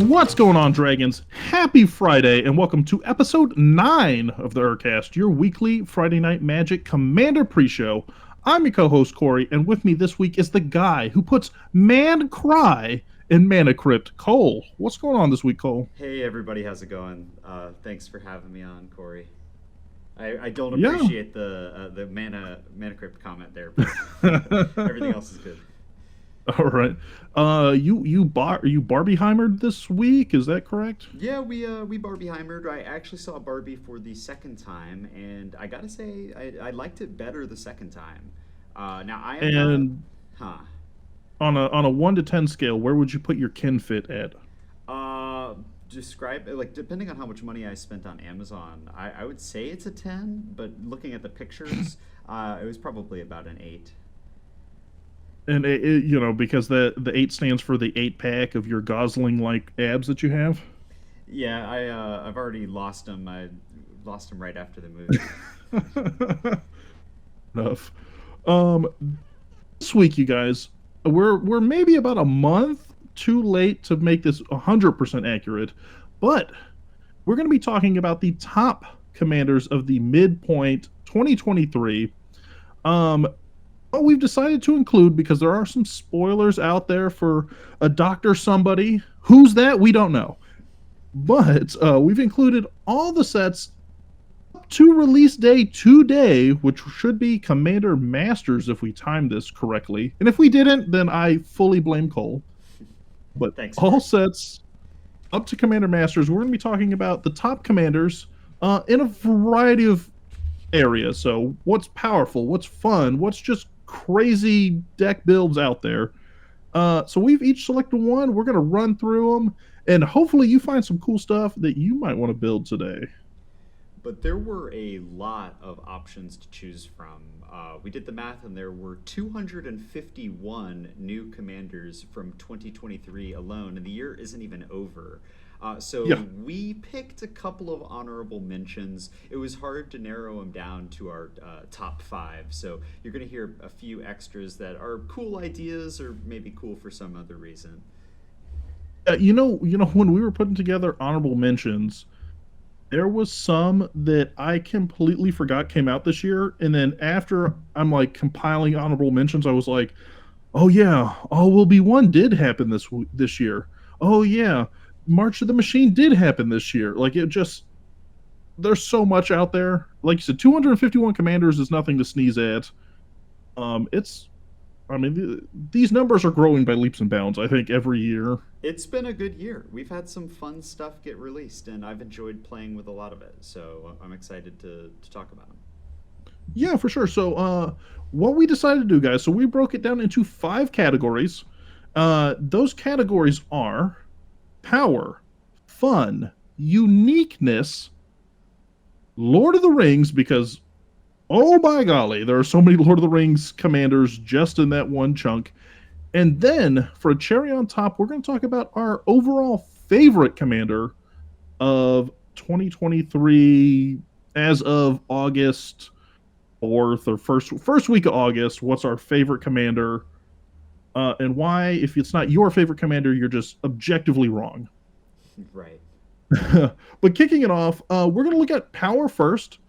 What's going on, Dragons? Happy Friday, and welcome to episode 9 of the ErCast, your weekly Friday Night Magic Commander pre-show. I'm your co-host, Cory, and with me this week is the guy who puts Man Cry in Mana Crypt, Cole. What's going on this week, Cole? Hey everybody, how's it going? Thanks for having me on, Cory. I don't Yeah. appreciate the mana crypt comment there, but everything else is good. All right. You Barbieheimered this week, is that correct? Yeah, we Barbieheimered. I actually saw Barbie for the second time, and I gotta say I liked it better the second time. Now I am And not, on a 1 to 10 scale, where would you put your kin fit at? Describe like depending on how much money I spent on Amazon, I would say it's a 10, but looking at the pictures, it was probably about an 8. And because the 8 stands for the 8-pack of your Gosling like abs that you have. Yeah, I've already lost them. I lost them right after the movie. Enough. This week, you guys, we're maybe about a month too late to make this 100% accurate, but we're going to be talking about the top commanders of the midpoint 2023. What we've decided to include, because there are some spoilers out there for a Dr. Somebody. Who's that? We don't know. But we've included all the sets up to release day today, which should be Commander Masters if we timed this correctly. And if we didn't, then I fully blame Cole. But Thanks, all Cory. sets up to Commander Masters, we're going to be talking about the top commanders in a variety of areas. So what's powerful, what's fun, what's just crazy deck builds out there. So we've each selected one. We're going to run through them, and hopefully you find some cool stuff that you might want to build today. But there were a lot of options to choose from. We did the math, and there were 251 new commanders from 2023 alone, and the year isn't even over. So Yeah. we picked a couple of honorable mentions. It was hard to narrow them down to our top 5. So you're going to hear a few extras that are cool ideas or maybe cool for some other reason. When we were putting together honorable mentions, there was some that I completely forgot came out this year, and then after I'm like compiling honorable mentions, I was like, "Oh yeah, All Will Be One did happen this year. Oh yeah, March of the Machine did happen this year." Like there's so much out there. Like you said, 251 commanders is nothing to sneeze at. These numbers are growing by leaps and bounds, I think, every year. It's been a good year. We've had some fun stuff get released, and I've enjoyed playing with a lot of it. So I'm excited to talk about them. Yeah, for sure. So, what we decided to do, guys, so we broke it down into 5 categories. Those categories are power, fun, uniqueness, Lord of the Rings, because, oh my golly, there are so many Lord of the Rings commanders just in that one chunk. And then, for a cherry on top, we're going to talk about our overall favorite commander of 2023 as of August 4th or first week of August. What's our favorite commander, and why, if it's not your favorite commander, you're just objectively wrong. Right. But kicking it off, we're going to look at power first.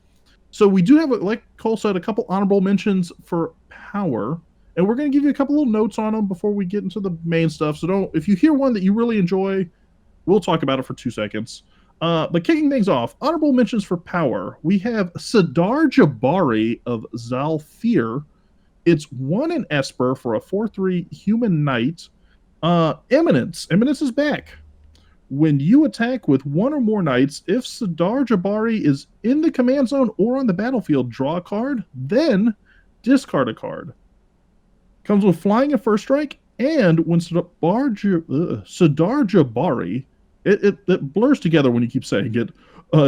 So we do have, like Cole said, a couple honorable mentions for power, and we're going to give you a couple little notes on them before we get into the main stuff. So if you hear one that you really enjoy, we'll talk about it for 2 seconds. But kicking things off, honorable mentions for power. We have Sidar Jabari of Zalfir. It's 1 in Esper for a 4/3 human knight. Eminence. Eminence is back. When you attack with 1 or more knights, if Sidar Jabari is in the command zone or on the battlefield, draw a card, then discard a card. Comes with flying and first strike, and when Sidar Jabari, it blurs together when you keep saying it,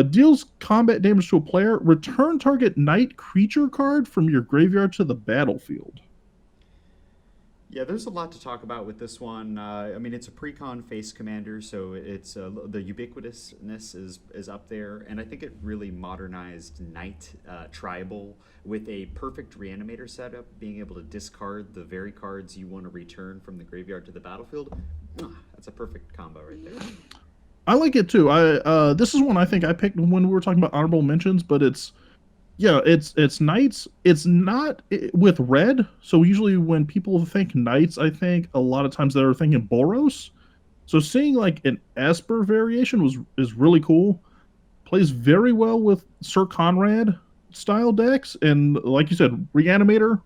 deals combat damage to a player, return target knight creature card from your graveyard to the battlefield. Yeah, there's a lot to talk about with this one. It's a pre-con face commander, so it's the ubiquitousness is up there, and I think it really modernized Knight Tribal with a perfect reanimator setup, being able to discard the very cards you want to return from the graveyard to the battlefield. That's a perfect combo right there. I like it too. This is one I think I picked when we were talking about honorable mentions, but it's knights. It's not with red. So usually when people think knights, I think a lot of times they're thinking Boros. So seeing like an Esper variation is really cool. Plays very well with Sir Conrad style decks, and like you said, Reanimator,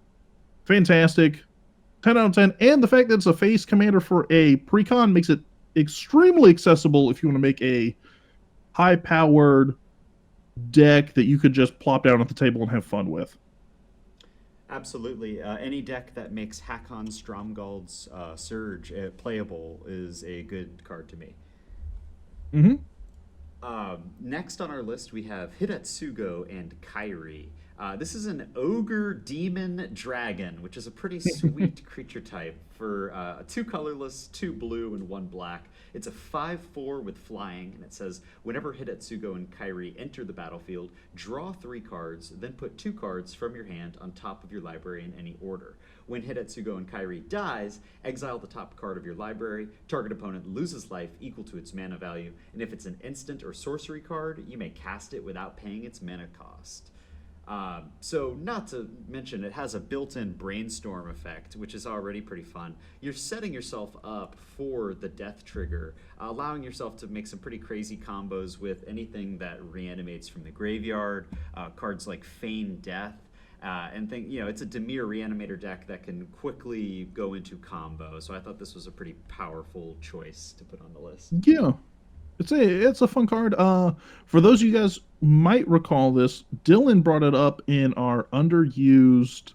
fantastic. 10 out of 10. And the fact that it's a face commander for a precon makes it extremely accessible if you want to make a high powered deck that you could just plop down at the table and have fun with. Absolutely. Any deck that makes Hakon Stromgald's Surge playable is a good card to me. Mm-hmm. Next on our list, we have Hidetsugo and Kairi. This is an ogre demon dragon, which is a pretty sweet creature type for 2 colorless, 2 blue, and 1 black. It's a 5/4 with flying, and it says whenever Hidetsugo and Kairi enter the battlefield, draw 3 cards, then put 2 cards from your hand on top of your library in any order. When Hidetsugo and Kairi dies, exile the top card of your library. Target opponent loses life equal to its mana value, and if it's an instant or sorcery card, you may cast it without paying its mana cost. So not to mention, it has a built-in brainstorm effect, which is already pretty fun. You're setting yourself up for the death trigger, allowing yourself to make some pretty crazy combos with anything that reanimates from the graveyard, cards like Feign Death, and it's a Dimir Reanimator deck that can quickly go into combo. So I thought this was a pretty powerful choice to put on the list. Yeah. It's a fun card. For those of you guys might recall this, Dylan brought it up in our underused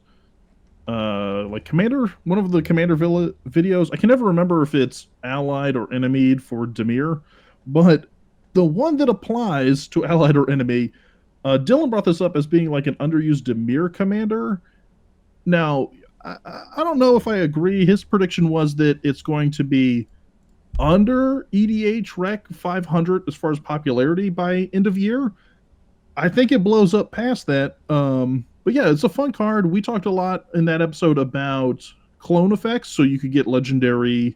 commander, one of the commander videos. I can never remember if it's allied or enemy for Dimir, but the one that applies to allied or enemy, Dylan brought this up as being like an underused Dimir commander. Now, I don't know if I agree. His prediction was that it's going to be under EDH Rec 500 as far as popularity by end of year. I think it blows up past that. But yeah, it's a fun card. We talked a lot in that episode about clone effects, so you could get legendary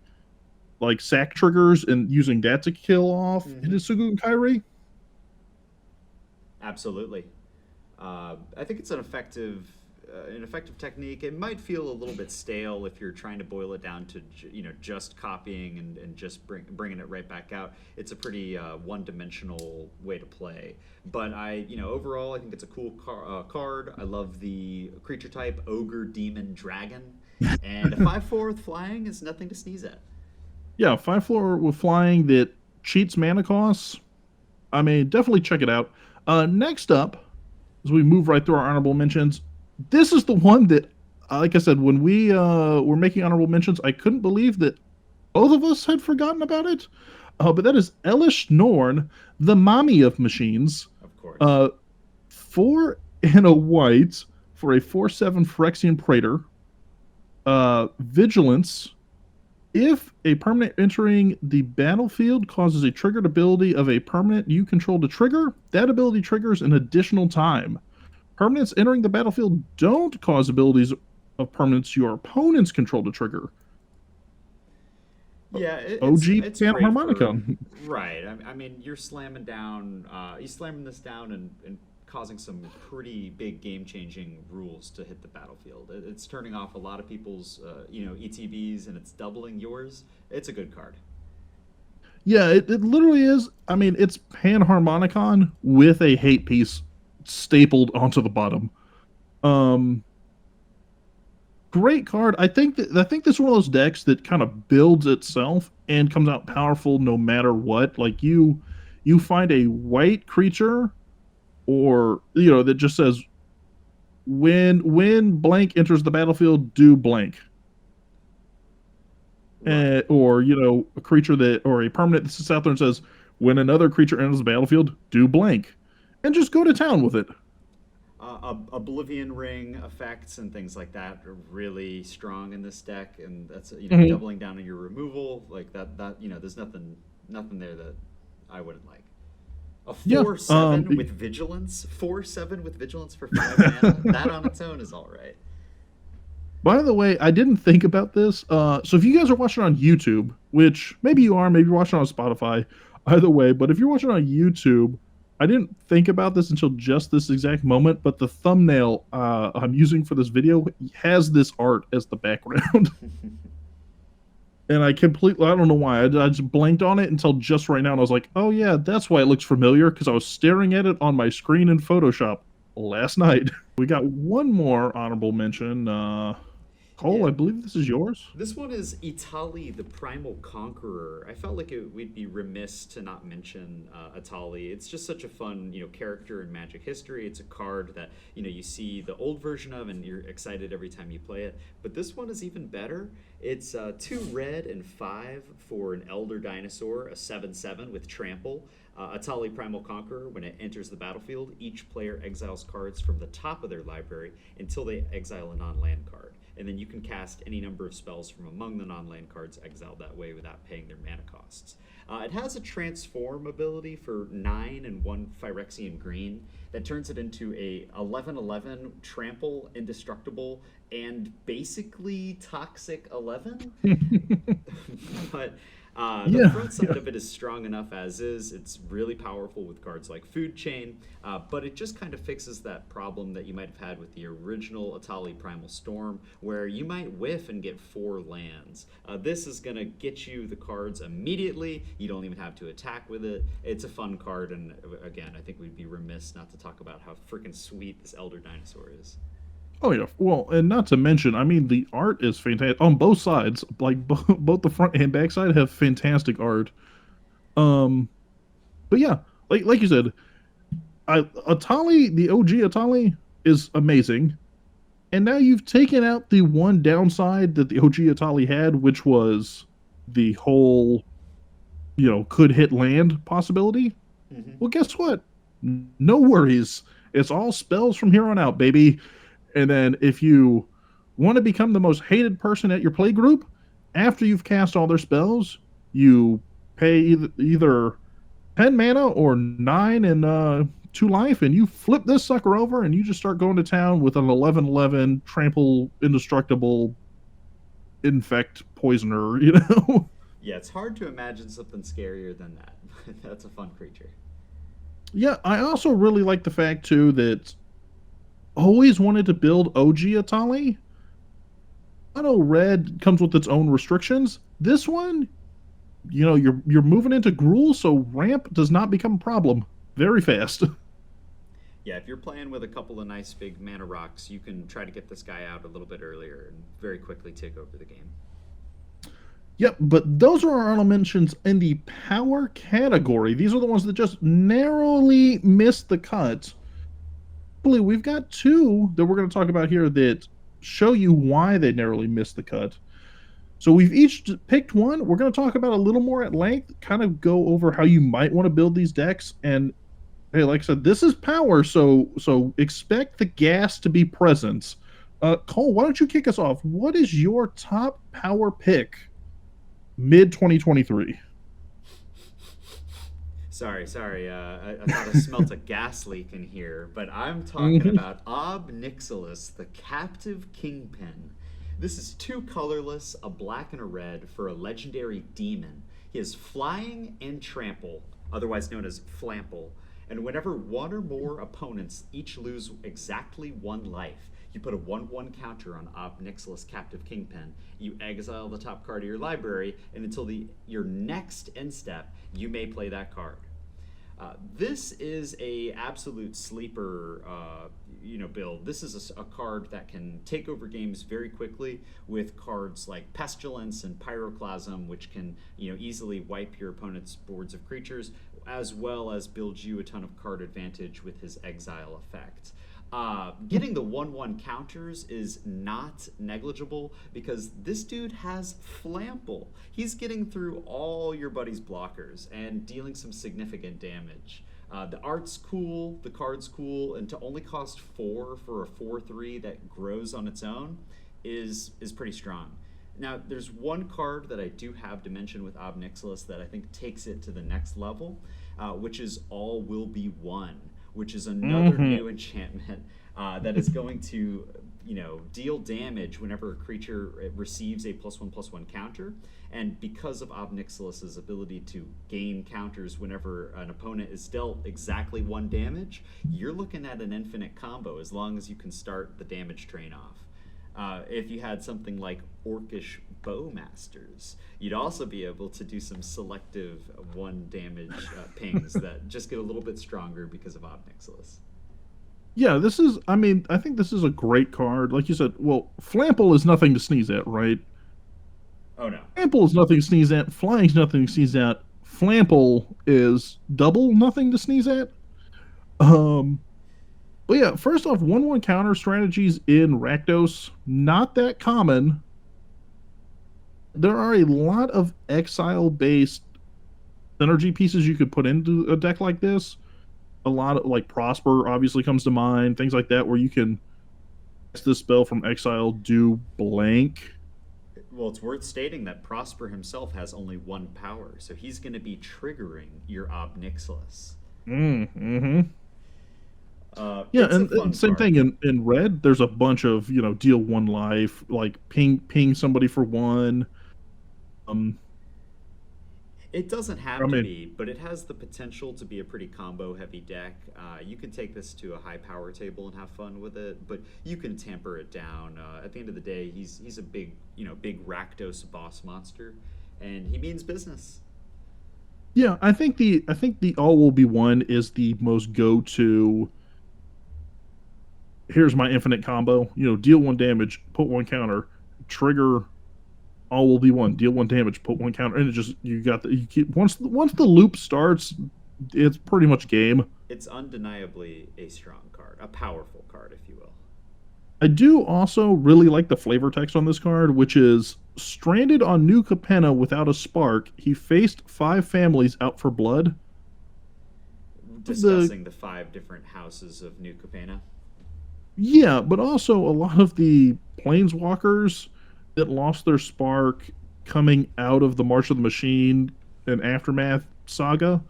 like sack triggers and using that to kill off Hidetsugu and Kairi. Absolutely. I think it's an effective technique. It might feel a little bit stale if you're trying to boil it down to just copying and just bringing it right back out. It's a pretty one-dimensional way to play. But overall, I think it's a cool card. I love the creature type, ogre, demon, dragon, and a 5/4 with flying is nothing to sneeze at. Yeah, 5/4 with flying that cheats mana costs. I mean, definitely check it out. Next up, as we move right through our honorable mentions, this is the one that, like I said, when we were making honorable mentions, I couldn't believe that both of us had forgotten about it. But that is Elish Norn, the mommy of machines. Of course. 4 and a white for a 4/7 Phyrexian Praetor. Vigilance. If a permanent entering the battlefield causes a triggered ability of a permanent you control to trigger, that ability triggers an additional time. Permanents entering the battlefield don't cause abilities of permanents your opponents control to trigger. Yeah, it's Pan Harmonica. Right. I mean, you're slamming this down and causing some pretty big game-changing rules to hit the battlefield. It's turning off a lot of people's ETBs, and it's doubling yours. It's a good card. Yeah, it literally is. I mean, it's Pan Harmonicon with a hate piece stapled onto the bottom. Great card. I think this is one of those decks that kind of builds itself and comes out powerful no matter what. Like you find a white creature, or that just says when blank enters the battlefield, do blank. Right. Or a creature or a permanent that sits out there and says when another creature enters the battlefield, do blank. And just go to town with it. Oblivion Ring effects and things like that are really strong in this deck, and that's doubling down on your removal like that. There's nothing there that I wouldn't like. A 4/7 with vigilance, 4/7 with vigilance for 5 mana. That on its own is all right. By the way, I didn't think about this. So if you guys are watching on YouTube, which maybe you are, maybe you're watching on Spotify, either way. But if you're watching on YouTube, I didn't think about this until just this exact moment, but the thumbnail I'm using for this video has this art as the background. And I don't know why, I just blanked on it until just right now, and I was like, oh yeah, that's why it looks familiar, because I was staring at it on my screen in Photoshop last night. We got one more honorable mention. Cole, Yeah, I believe this is yours. this one is Itali, the Primal Conqueror. I felt like we'd be remiss to not mention Itali. It's just such a fun, character in Magic history. It's a card that you see the old version of, and you're excited every time you play it. But this one is even better. It's 2 red and 5 for an Elder Dinosaur, a 7/7 with Trample. Atali Primal Conqueror, when it enters the battlefield, each player exiles cards from the top of their library until they exile a non-land card. And then you can cast any number of spells from among the non-land cards exiled that way without paying their mana costs. It has a transform ability for 9 and 1 Phyrexian green that turns it into a 11/11 trample, indestructible, and basically toxic 11. But the Yeah, front side of it is strong enough as is. It's really powerful with cards like Food Chain, but it just kind of fixes that problem that you might have had with the original Atali Primal Storm, where you might whiff and get 4 lands. This is going to get you the cards immediately. You don't even have to attack with it. It's a fun card, and again, I think we'd be remiss not to talk about how freaking sweet this Elder Dinosaur is. Oh yeah. Well, and not to mention, I mean, the art is fantastic on both sides. Like both the front and back side have fantastic art. Um, but yeah, like you said, Atali, the OG Atali, is amazing. And now you've taken out the one downside that the OG Atali had, which was the whole, could hit land possibility. Mm-hmm. Well, guess what? No worries. It's all spells from here on out, baby. And then if you want to become the most hated person at your play group, after you've cast all their spells, you pay either 10 mana or 9 and 2 life, and you flip this sucker over and you just start going to town with an 11/11 trample indestructible infect poisoner, Yeah, it's hard to imagine something scarier than that. That's a fun creature. Yeah, I also really like the fact too that always wanted to build OG Atali. Mono red comes with its own restrictions. This one, you're moving into Gruul, so ramp does not become a problem very fast. Yeah, if you're playing with a couple of nice big mana rocks, you can try to get this guy out a little bit earlier and very quickly take over the game. Yep, but those are our honorable mentions in the power category. These are the ones that just narrowly missed the cut. We've got 2 that we're going to talk about here that show you why they narrowly missed the cut. So we've each picked one. We're going to talk about a little more at length, kind of go over how you might want to build these decks. And hey, like I said, this is power, so expect the gas to be present. Cole, why don't you kick us off? What is your top power pick mid-2023? Sorry. I thought I smelt a gas leak in here, but I'm talking about Ob Nixilis, the Captive Kingpin. This is 2 colorless, a black and a red, for a legendary demon. He has flying and trample, otherwise known as flample. And whenever 1 or more opponents each lose exactly 1 life, you put a 1/1 counter on Ob Nixilis Captive Kingpin. You exile the top card of your library, and until your next end step, you may play that card. This is a absolute sleeper, build. This is a card that can take over games very quickly with cards like Pestilence and Pyroclasm, which can easily wipe your opponent's boards of creatures, as well as build you a ton of card advantage with his exile effect. Getting the 1/1 counters is not negligible because this dude has Flample. He's getting through all your buddy's blockers and dealing some significant damage. The art's cool, the card's cool, and to only cost 4 for a 4/3 that grows on its own is pretty strong. Now, there's one card that I do have to mention with Ob Nixilis that I think takes it to the next level, which is All Will Be One, which is another new enchantment that is going to deal damage whenever a creature receives a +1/+1 counter. And because of Ob Nixilis's ability to gain counters whenever an opponent is dealt exactly 1 damage, you're looking at an infinite combo as long as you can start the damage train off. If you had something like Orcish Bowmasters, you'd also be able to do some selective 1 damage pings that just get a little bit stronger because of Ob Nixilis. Yeah, I think this is a great card. Like you said, well, Flample is nothing to sneeze at, right? Oh no. Flample is nothing to sneeze at. Flying is nothing to sneeze at. Flample is double nothing to sneeze at. Um, but yeah, first off, 1/1 counter strategies in Rakdos, not that common. There are a lot of exile-based synergy pieces you could put into a deck like this. A lot of, like, Prosper obviously comes to mind, things like that, where you can cast this spell from exile, do blank. Well, it's worth stating that Prosper himself has only 1 power, so he's going to be triggering your Ob Nixilis. Mm-hmm. Yeah, It's a and fun same card. thing in red. There's a bunch of, deal 1 life, like ping somebody for 1. Um, It doesn't I have to mean, be, but it has the potential to be a pretty combo-heavy deck. You can take this to a high power table and have fun with it, but you can tamper it down. At the end of the day, he's a big Rakdos boss monster, and he means business. yeah, I think the all will be one is the most go-to. Here's my infinite combo. Deal 1 damage, put 1 counter, trigger. All will be one. Deal 1 damage, put 1 counter, and it just you keep once the loop starts, it's pretty much game. It's undeniably a strong card, a powerful card, if you will. I do also really like the flavor text on this card, which is stranded on New Capenna without a spark. He faced 5 families out for blood. The Discussing the 5 different houses of New Capenna. Yeah, but also a lot of the planeswalkers that lost their spark coming out of the March of the Machine and Aftermath saga,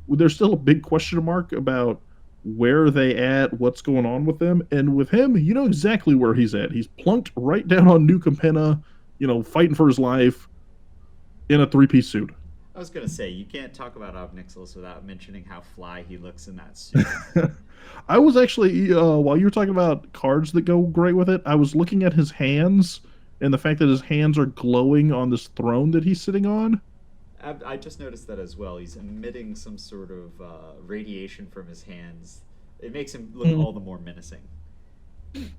there's still a big question mark about where they at, what's going on with them. And with him, you know exactly where he's at. He's plunked right down on New Capenna, fighting for his life in a 3-piece suit. I was gonna say you can't talk about Ob Nixilis without mentioning how fly he looks in that suit. I was actually, while you were talking about cards that go great with it, I was looking at his hands and the fact that his hands are glowing on this throne that he's sitting on. I just noticed that as well. He's emitting some sort of radiation from his hands. It makes him look Mm. all the more menacing.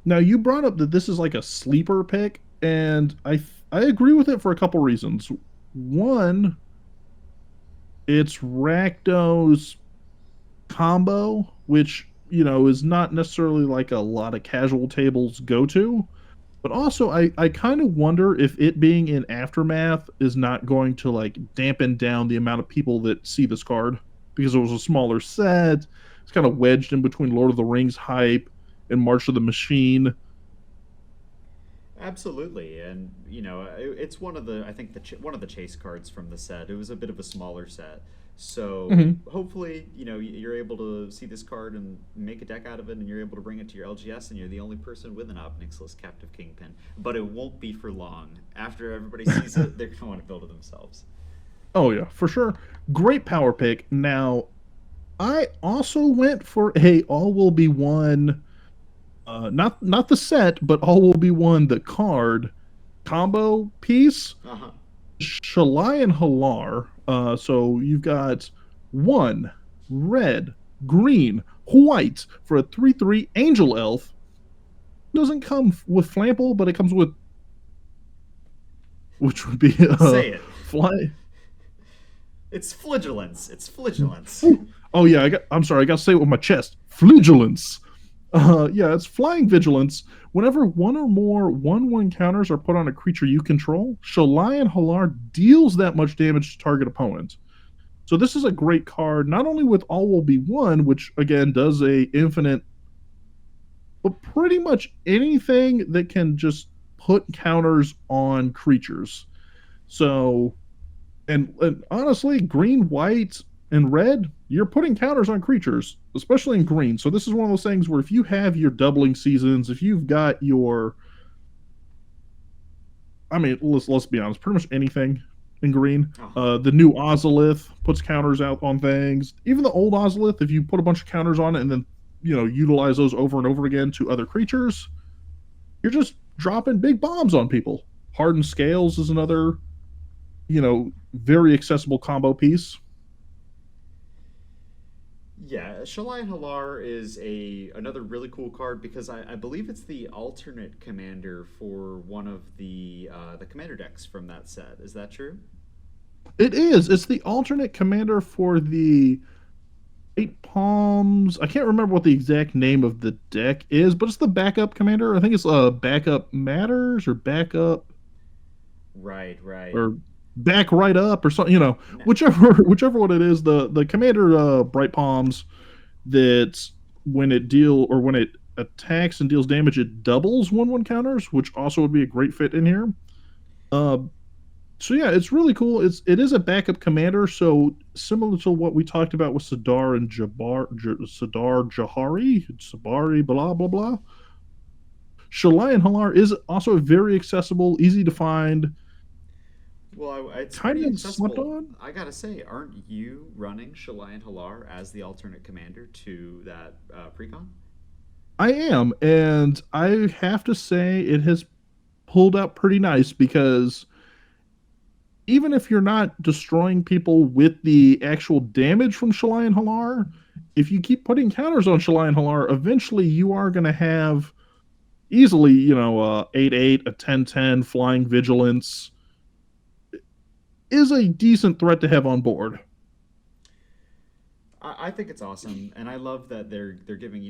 Now, you brought up that this is like a sleeper pick, and I agree with it for a couple reasons. One, it's Rakdos combo, which is not necessarily like a lot of casual tables go to. But also, I kind of wonder if it being in Aftermath is not going to like dampen down the amount of people that see this card because it was a smaller set. It's kind of wedged in between Lord of the Rings hype and March of the Machine. Absolutely, and it's one of the I think one of the chase cards from the set. It was a bit of a smaller set, so Mhm. hopefully you're able to see this card and make a deck out of it, and you're able to bring it to your LGS, and you're the only person with an Ob Nixilis Captive Kingpin. But it won't be for long. After everybody sees it, they're gonna want to build it themselves. Oh yeah, for sure. Great power pick. Now, I also went for a all will be one, not the set, but all will be one the card combo piece. Uh huh. Shalai and Halar. So you've got 1 red, green, white for a 3/3 angel elf. Doesn't come with Flample, but it comes with, which would be Say it. fly. It's Flagellance. It's Flagellance. Oh yeah, I'm sorry, I got to say it with my chest. Flagellance. Yeah, it's flying vigilance. Whenever 1 or more 1/1 counters are put on a creature you control, Shalai Halar deals that much damage to target opponent. So this is a great card, not only with All Will Be One, which again does a infinite, but pretty much anything that can just put counters on creatures. So, and honestly, green white In red, you're putting counters on creatures, especially in green. So this is one of those things where if you have your doubling seasons, if you've got your, I mean, let's be honest, pretty much anything in green. Uh-huh. The new Ozolith puts counters out on things. Even the old Ozolith, if you put a bunch of counters on it and then utilize those over and over again to other creatures, you're just dropping big bombs on people. Hardened Scales is another, very accessible combo piece. Yeah, Shalai Halar is another really cool card because I believe it's the alternate commander for one of the commander decks from that set. Is that true? It is. It's the alternate commander for the Eight Palms. I can't remember what the exact name of the deck is, but it's the backup commander. I think it's backup matters or backup Right, right. or back right up or something. N- Whichever one it is. The commander Bright Palms that when it attacks and deals damage, it doubles 1/1 counters, which also would be a great fit in here. Uh, so yeah, it's really cool. It is a backup commander, so similar to what we talked about with Sadar and Sadar Jahari, Sabari, blah blah blah. Shalai and Halar is also very accessible, easy to find, Well, it's kind pretty of slept accessible. on. I gotta say, aren't you running Shalai and Halar as the alternate commander to that precon? I am, and I have to say it has pulled out pretty nice because even if you're not destroying people with the actual damage from Shalai and Halar, if you keep putting counters on Shalai and Halar, eventually you are going to have easily, 8/8, a 10/10, flying vigilance is a decent threat to have on board. I think it's awesome, and I love that they're giving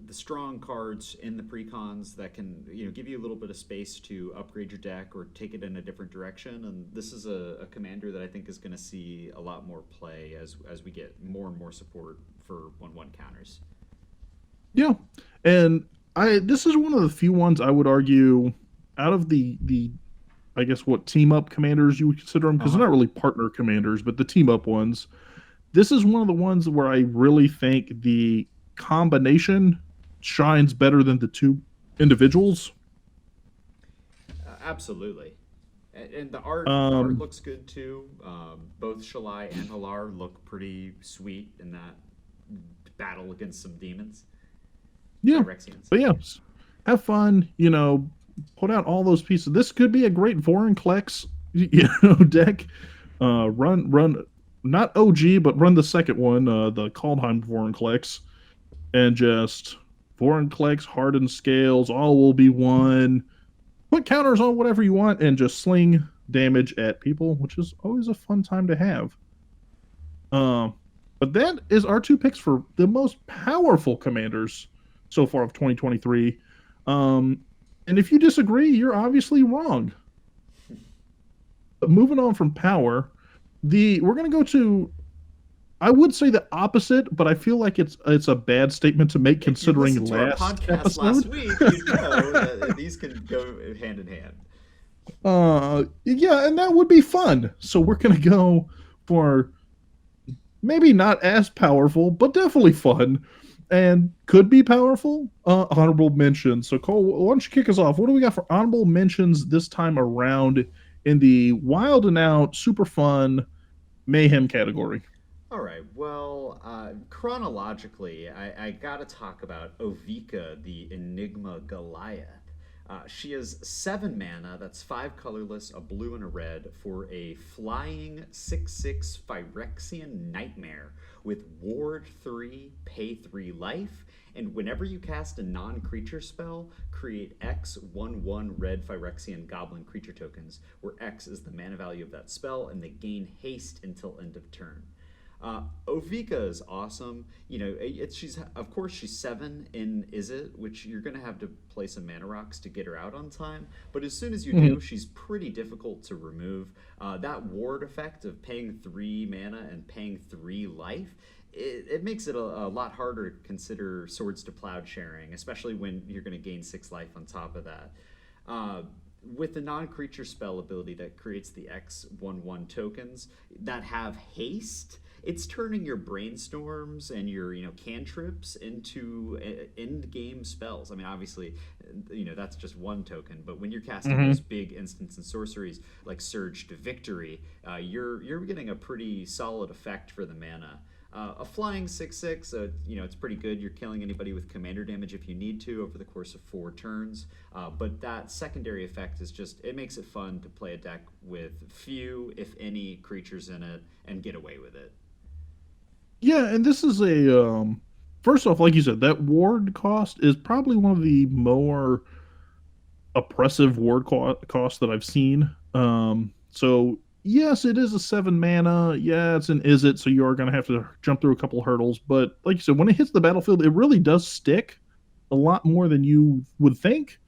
the strong cards in the precons that can give you a little bit of space to upgrade your deck or take it in a different direction. And this is a commander that I think is going to see a lot more play as we get more and more support for 1/1 counters. Yeah. And I this is one of the few ones I would argue out of the I guess what team up commanders you would consider them, Uh because they're huh. not really partner commanders, but the team up ones. This is one of the ones where I really think the combination shines better than the two individuals. Absolutely. And the art Um, looks good too. Both Shalai and Halar look pretty sweet in that battle against some demons, yeah, Phyrexians. but yeah, have fun. Put out all those pieces. This could be a great Vorinclex, deck. Run, not OG, but run the second one, the Kaldheim Vorinclex, and just Vorinclex, Hardened Scales, all will be one. Put counters on whatever you want and just sling damage at people, which is always a fun time to have. Um, but that is our two picks for the most powerful commanders so far of 2023. Um, and if you disagree, you're obviously wrong. But moving on from power, we're going to go to, I would say the opposite, but I feel like it's a bad statement to make If you considering listened to our last podcast last episode. week, you'd know that these can go hand in hand. Yeah, and that would be fun. So we're going to go for maybe not as powerful, but definitely fun and could be powerful. Honorable mentions. So Cole, why don't you kick us off? What do we got for honorable mentions this time around in the wild and out, super fun mayhem category? All right. Well, chronologically, I got to talk about Ovika, the Enigma Goliath. She has 7 mana, that's 5 colorless, a blue and a red, for a flying 6/6 Phyrexian Nightmare with Ward 3, pay 3 life. And whenever you cast a non creature spell, create X 1/1 red Phyrexian Goblin creature tokens, where X is the mana value of that spell, and they gain haste until end of turn. Ovika is awesome. She's of course she's 7 in Izzet, which you're gonna have to play some mana rocks to get her out on time. But as soon as you Mm-hmm. do, she's pretty difficult to remove. That ward effect of paying 3 mana and paying 3 life. It makes it a lot harder to consider swords to plowsharing, especially when you're going to gain 6 life on top of that. Uh, with the non-creature spell ability that creates the X 1/1 tokens that have haste, it's turning your brainstorms and your cantrips into end game spells. I mean, obviously, that's just one token, but when you're casting those Hmm. big instants and sorceries like Surge to Victory, you're getting a pretty solid effect for the mana. A flying 6/6, it's pretty good. You're killing anybody with commander damage if you need to over the course of 4 turns. But that secondary effect is it makes it fun to play a deck with few, if any, creatures in it and get away with it. Yeah, and this is first off, like you said, that ward cost is probably one of the more oppressive cost that I've seen. So yes, it is a 7 mana. Yeah, it's an is it, so you are going to have to jump through a couple hurdles. But like you said, when it hits the battlefield, it really does stick a lot more than you would think.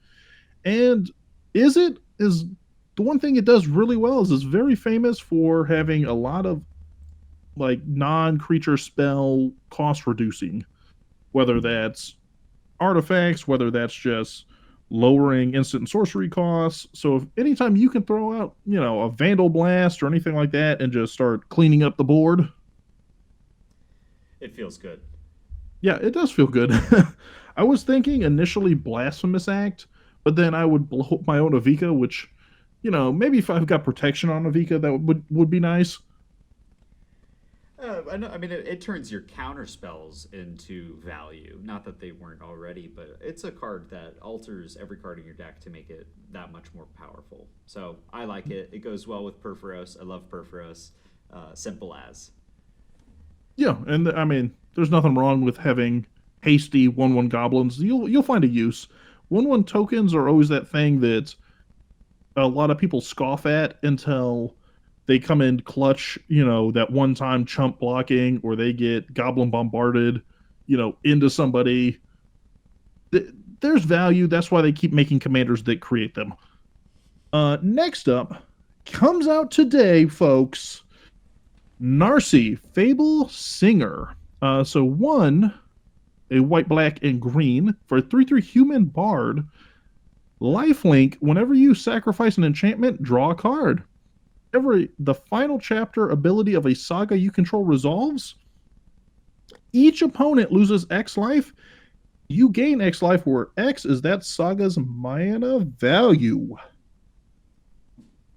And is the one thing it does really well is it's very famous for having a lot of like non-creature spell cost reducing, whether that's artifacts, whether that's just lowering instant and sorcery costs. So if anytime you can throw out, a Vandal Blast or anything like that and just start cleaning up the board, It feels good. yeah, it does feel good. I was thinking initially Blasphemous Act, but then I would blow up my own Avika, which, maybe if I've got protection on Avika, that would be nice. I know. I mean, it turns your counter spells into value. Not that they weren't already, but it's a card that alters every card in your deck to make it that much more powerful. So I like it. It goes well with Perforos. I love Perforos. Simple as. Yeah, and I mean, there's nothing wrong with having hasty 1/1 goblins. You'll find a use. 1/1 tokens are always that thing that a lot of people scoff at until they come in clutch, that one time chump blocking or they get goblin bombarded, into somebody. There's value. That's why they keep making commanders that create them. Next up, comes out today, folks. Narcy, Fable Singer. So one, a white, black, and green for a 3/3 human bard. Lifelink, whenever you sacrifice an enchantment, draw a card. Whenever the final chapter ability of a saga you control resolves, each opponent loses X life. You gain X life, where X is that saga's mana value.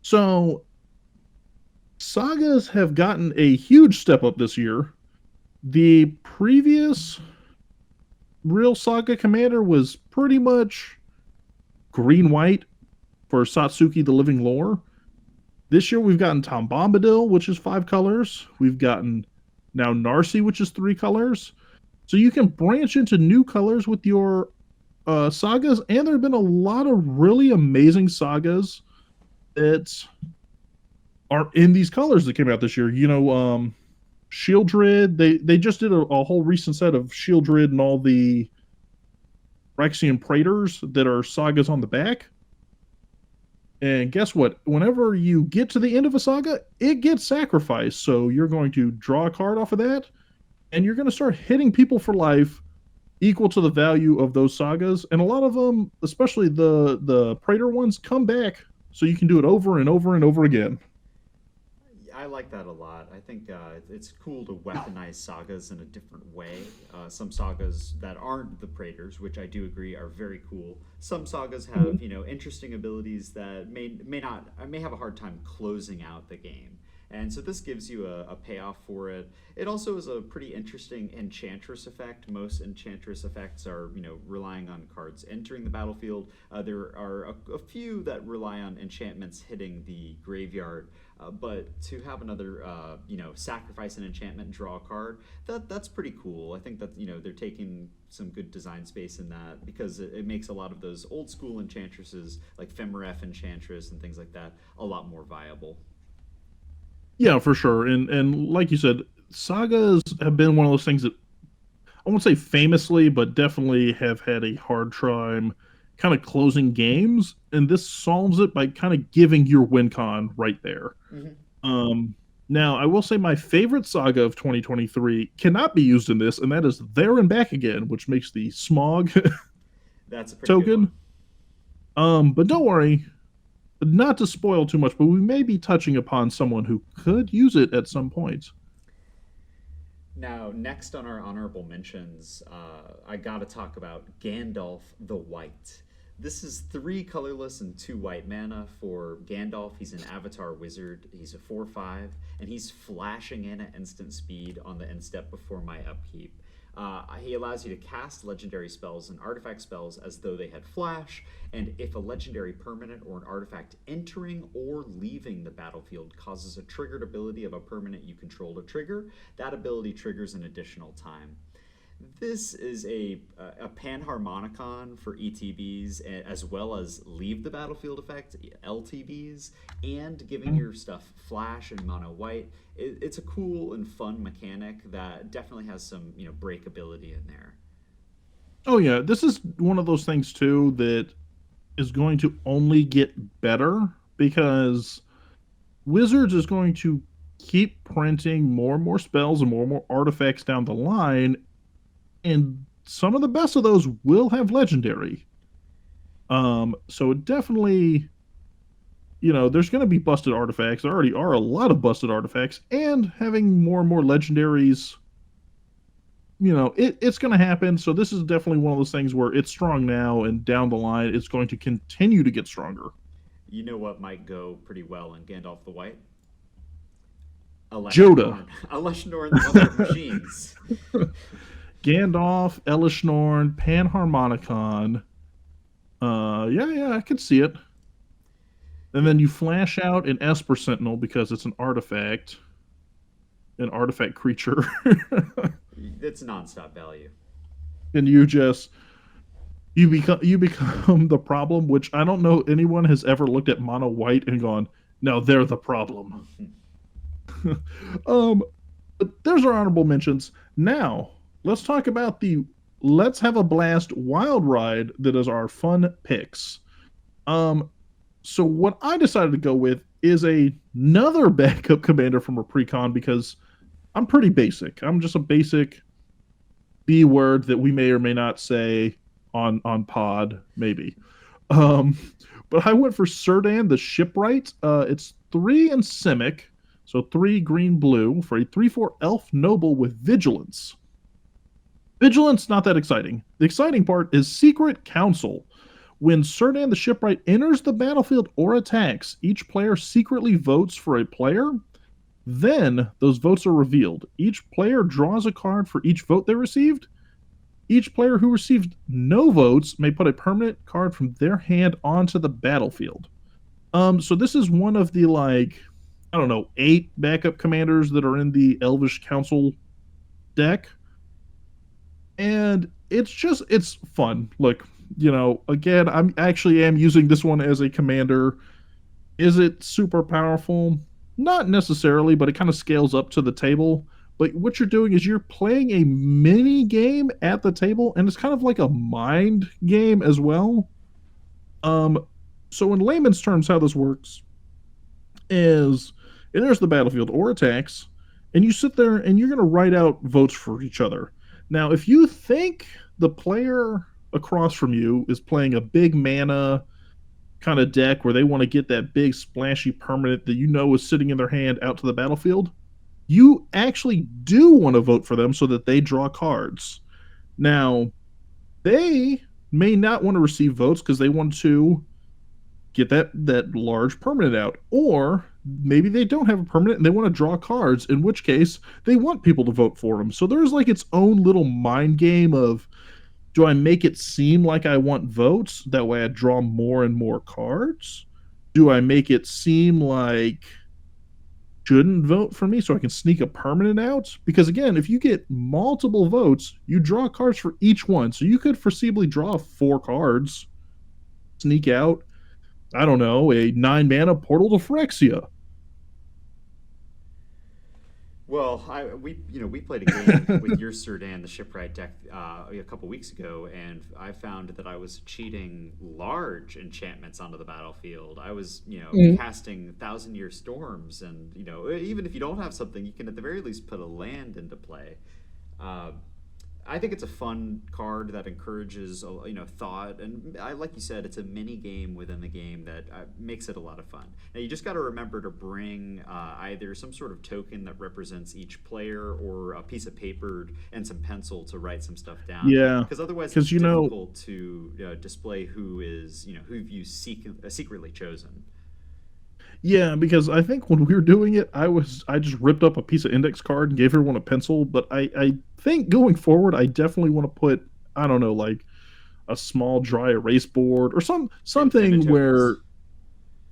So, sagas have gotten a huge step up this year. The previous real saga commander was pretty much green white for Satsuki the Living Lore. This year we've gotten Tom Bombadil, which is 5 colors. We've gotten now Narcy, which is 3 colors. So you can branch into new colors with your sagas, and there have been a lot of really amazing sagas that are in these colors that came out this year. Shieldred, they just did a whole recent set of Shieldred and all the Phyrexian Praetors that are sagas on the back. And guess what? Whenever you get to the end of a saga, it gets sacrificed. So you're going to draw a card off of that, and you're going to start hitting people for life equal to the value of those sagas. And a lot of them, especially the Praetor ones, come back so you can do it over and over and over again. I like that a lot. I think it's cool to weaponize sagas in a different way. Some sagas that aren't the Praetors, which I do agree are very cool. Some sagas have interesting abilities that may have a hard time closing out the game. And so this gives you a payoff for it. It also is a pretty interesting Enchantress effect. Most Enchantress effects are, relying on cards entering the battlefield. There are a few that rely on enchantments hitting the graveyard. But to have another, sacrifice an enchantment and draw a card, that's pretty cool. I think that, they're taking some good design space in that because it makes a lot of those old school enchantresses, like Femaref Enchantress and things like that, a lot more viable. Yeah, for sure. And like you said, sagas have been one of those things that I won't say famously, but definitely have had a hard time kind of closing games. And this solves it by kind of giving your win con right there. Mm-hmm. Now, I will say my favorite saga of 2023 cannot be used in this, and that is There and Back Again, which makes the Smog That's a pretty good one. token. But don't worry, not to spoil too much, but we may be touching upon someone who could use it at some point. Now, next on our honorable mentions, I gotta talk about Gandalf the White. This is three colorless and two white mana for Gandalf. He's an Avatar wizard. He's a 4/5, and he's flashing in at instant speed on the end step before my upkeep. He allows you to cast legendary spells and artifact spells as though they had flash, and if a legendary permanent or an artifact entering or leaving the battlefield causes a triggered ability of a permanent you control to trigger, that ability triggers an additional time. This is a panharmonicon for ETBs as well as leave the battlefield effect, LTBs, and giving your stuff flash and mono white. It's a cool and fun mechanic that definitely has some breakability in there. Oh yeah, this is one of those things too that is going to only get better because Wizards is going to keep printing more and more spells and more artifacts down the line, and some of the best of those will have legendary. So definitely, there's going to be busted artifacts. There already are a lot of busted artifacts, and having more and more legendaries, it's going to happen. So this is definitely one of those things where it's strong now, and down the line, it's going to continue to get stronger. You know what might go pretty well in Gandalf the White? Joda. Elesh Norn, the Mother of Machines. Gandalf, Elesh Norn, Panharmonicon. Yeah, I can see it. And then you flash out an Esper Sentinel because it's an artifact creature. It's nonstop value. And you become the problem, which I don't know anyone has ever looked at mono white and gone, no, they're the problem. But there's our honorable mentions. Now, let's talk about the Let's Have a Blast Wild Ride that is our fun picks. So what I decided to go with is another backup commander from a precon because I'm pretty basic. I'm just a basic B word that we may or may not say on pod, maybe. But I went for Serdan the Shipwright. It's 3 and Simic, so 3 green blue for a 3/4 elf noble with vigilance. Vigilance, not that exciting. The exciting part is Secret Council. When Serdan the Shipwright enters the battlefield or attacks, each player secretly votes for a player. Then those votes are revealed. Each player draws a card for each vote they received. Each player who received no votes may put a permanent card from their hand onto the battlefield. So this is one of the 8 backup commanders that are in the Elvish Council deck. And it's fun. Look, again, I'm actually am using this one as a commander. Is it super powerful? Not necessarily, but it kind of scales up to the table. But what you're doing is you're playing a mini game at the table, and it's kind of like a mind game as well. So in layman's terms, how this works is it enters the battlefield or attacks, and you sit there and you're going to write out votes for each other. Now, if you think the player across from you is playing a big mana kind of deck where they want to get that big splashy permanent that is sitting in their hand out to the battlefield, you actually do want to vote for them so that they draw cards. Now, they may not want to receive votes because they want to get that large permanent out, or maybe they don't have a permanent and they want to draw cards, in which case they want people to vote for them. So there's its own little mind game of, do I make it seem like I want votes? That way I draw more and more cards? Do I make it seem like shouldn't vote for me so I can sneak a permanent out? Because again, if you get multiple votes, you draw cards for each one. So you could foreseeably draw 4 cards, sneak out, I don't know, a 9 mana Portal to Phyrexia. Well, we played a game with your Serdan the Shipwright deck a couple weeks ago, and I found that I was cheating large enchantments onto the battlefield. I was casting Thousand Year Storms, and even if you don't have something, you can at the very least put a land into play. I think it's a fun card that encourages, thought, and I like you said, it's a mini game within the game that makes it a lot of fun. Now you just got to remember to bring either some sort of token that represents each player, or a piece of paper and some pencil to write some stuff down, Yeah, because otherwise it's because you know, difficult to display who you secretly chosen. yeah, because I think when we were doing it, I just ripped up a piece of index card and gave everyone a pencil. But I think going forward, I definitely want to put, I don't know, like a small dry erase board or Infinite something tokens. where,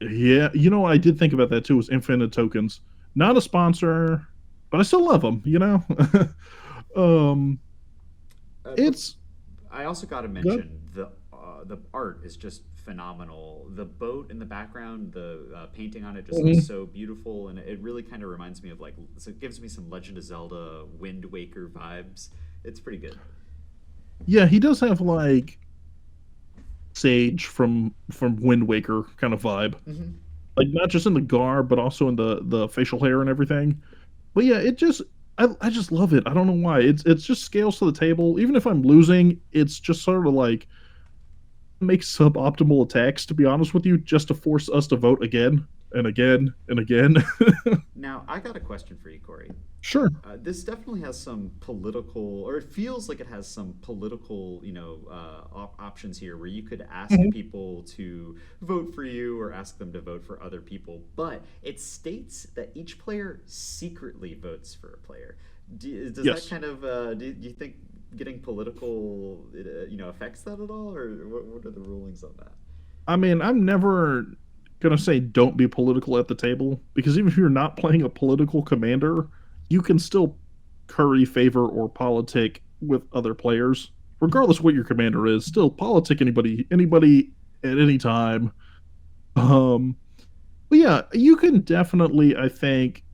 yeah, I did think about that too. Was infinite tokens, not a sponsor, but I still love them. um, But it's I also got to good. mention the art is just phenomenal. The boat in the background, the painting on it just looks Mhm. so beautiful, and it really kind of reminds me of like, so it gives me some Legend of Zelda Wind Waker vibes. It's pretty good. Yeah, he does have like Sage from Wind Waker kind of vibe, Hmm. like not just in the garb, but also in the facial hair and everything. But yeah, I just love it. I don't know why. It's just scales to the table. Even if I'm losing, it's just sort of like make suboptimal attacks, to be honest with you, just to force us to vote again and again and again. Now, I got a question for you, Corey. Sure. This definitely has some political, or it feels like it has some political, options here, where you could ask Mhm. people to vote for you or ask them to vote for other people. But it states that each player secretly votes for a player. Does that Yes. kind of, do you think getting political, affects that at all, or what are the rulings on that? I mean, I'm never gonna say don't be political at the table because even if you're not playing a political commander, you can still curry favor or politic with other players, regardless of what your commander is. Still politic anybody at any time. Um, but yeah, you can definitely, I think,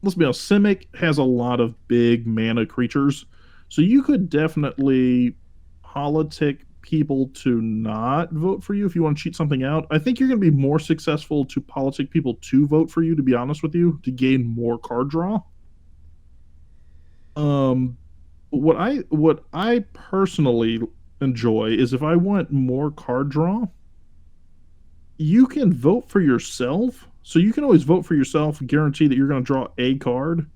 let's be honest, Simic has a lot of big mana creatures. So you could definitely politic people to not vote for you if you want to cheat something out. I think you're going to be more successful to politic people to vote for you, to be honest with you, to gain more card draw. Um, what I personally enjoy is if I want more card draw, you can vote for yourself. So you can always vote for yourself, guarantee that you're going to draw a card,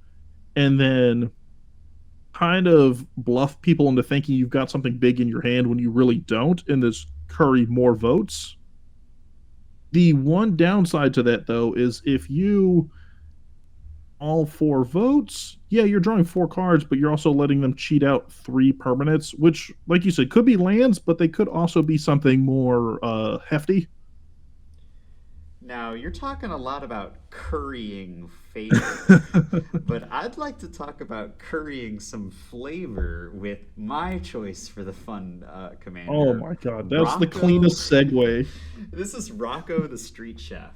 and then kind of bluff people into thinking you've got something big in your hand when you really don't, and this curry more votes. The one downside to that, though, is if you all four votes, yeah, you're drawing four cards, but you're also letting them cheat out three permanents, which, like you said, could be lands, but they could also be something more hefty. Now, you're talking a lot about currying favor, but I'd like to talk about currying some flavor with my choice for the fun Oh commander, my god, that's the Rocco. cleanest segue. This is Rocco the Street Chef.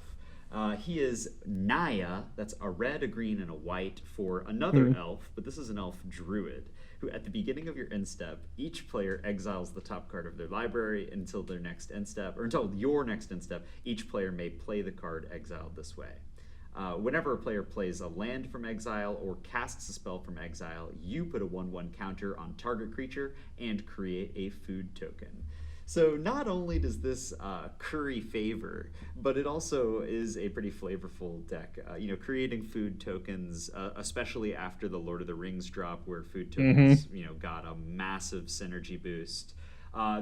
He is Naya, that's a red, a green, and a white for another Hmm. elf, but this is an elf druid, who at the beginning of your end step, each player exiles the top card of their library until their next end step, or until your next end step. Each player may play the card exiled this way. Whenever a player plays a land from exile or casts a spell from exile, you put a 1/1 counter on target creature and create a food token. So not only does this curry favor, but it also is a pretty flavorful deck. Creating food tokens, especially after the Lord of the Rings drop, where food Hmm. tokens, got a massive synergy boost.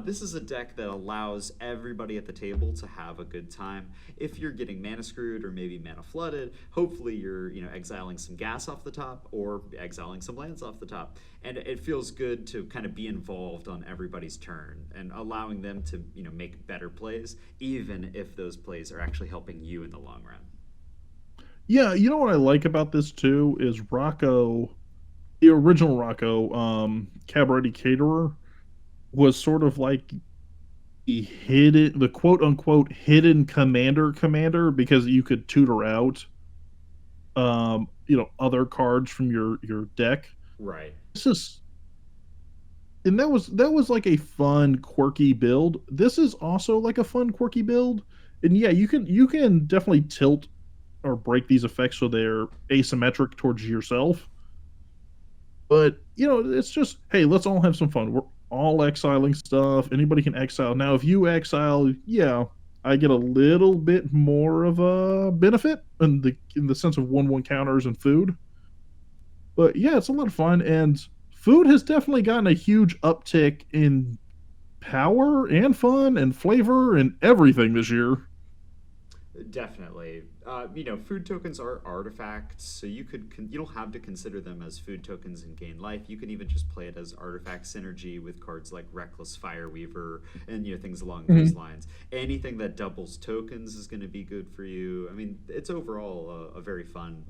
This is a deck that allows everybody at the table to have a good time. If you're getting mana screwed or maybe mana flooded, hopefully you're exiling some gas off the top or exiling some lands off the top, and it feels good to kind of be involved on everybody's turn and allowing them to make better plays, even if those plays are actually helping you in the long run. Yeah, you know what I like about this too is Rocco, the original Rocco, Cabaret Caterer, was sort of like the quote unquote hidden commander because you could tutor out other cards from your deck. Right. This is and that was like a fun quirky build. This is also like a fun quirky build. And yeah, you can definitely tilt or break these effects so they're asymmetric towards yourself. But it's just, hey, let's all have some fun. We're all exiling stuff. Anybody can exile. Now, if you exile, yeah, I get a little bit more of a benefit in the sense of 1/1 counters and food. But yeah, it's a lot of fun, and food has definitely gotten a huge uptick in power and fun and flavor and everything this year. Definitely. Food tokens are artifacts, so you don't have to consider them as food tokens in Gain Life. You can even just play it as artifact synergy with cards like Reckless Fireweaver and things along those Mhm. lines. Anything that doubles tokens is going to be good for you. I mean, it's overall a very fun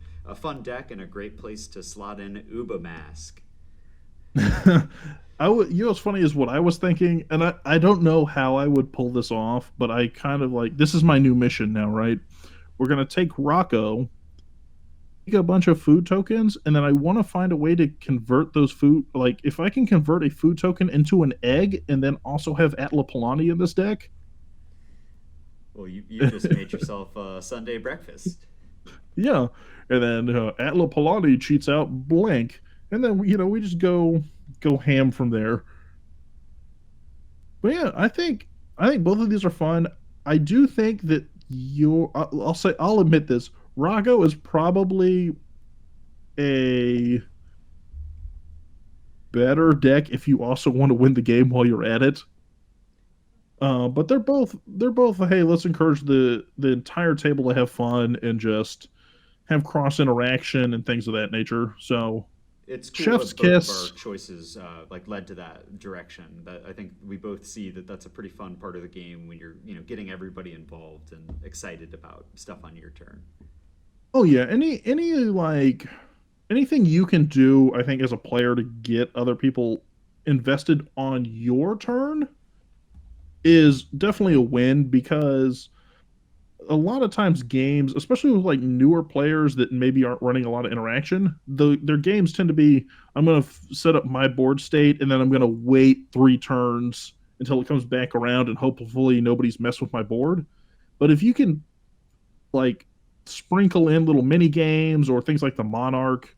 deck and a great place to slot in Uba Mask. I would, what's funny is what I was thinking, and I don't know how I would pull this off, but I kind of like, this is my new mission now, right? We're gonna take Rocco, take a bunch of food tokens, and then I want to find a way to convert those food. Like, if I can convert a food token into an egg, and then also have Atla Palani in this deck, Well, you just made yourself a Sunday breakfast. yeah. And then Atla Palani cheats out blank, and then we just go ham from there. But yeah, I think both of these are fun. I do think that I'll admit this. Rago is probably a better deck if you also want to win the game while you're at it. But they're both, hey, let's encourage the entire table to have fun and just have cross interaction and things of that nature. So It's cool Chef's that both of our Kiss. choices led to that direction. That I think we both see that that's a pretty fun part of the game when you're getting everybody involved and excited about stuff on your turn. Oh yeah, any like anything you can do, I think, as a player to get other people invested on your turn is definitely a win, because a lot of times games, especially with like newer players that maybe aren't running a lot of interaction, their games tend to be, I'm going to set up my board state and then I'm going to wait 3 turns until it comes back around and hopefully nobody's messed with my board. But if you can like sprinkle in little mini games or things like the Monarch,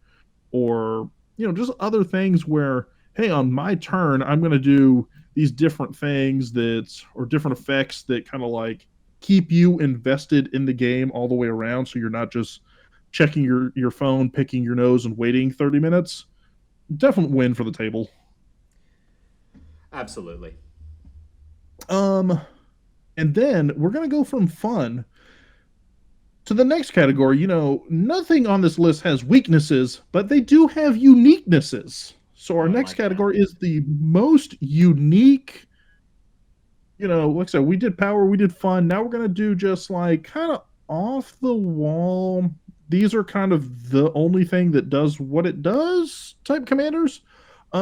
or just other things where, hey, on my turn I'm going to do these different things that, or different effects that kind of like keep you invested in the game all the way around, so you're not just checking your phone, picking your nose and waiting 30 minutes. Definite win for the table. Absolutely. um and then we're going to go from fun to the next category. Nothing on this list has weaknesses, but they do have uniquenesses. So Oh, our I next like that. category is the most unique. Like I said, we did power, we did fun. Now we're gonna do just like kind of off the wall. These are kind of the only thing that does what it does type commanders.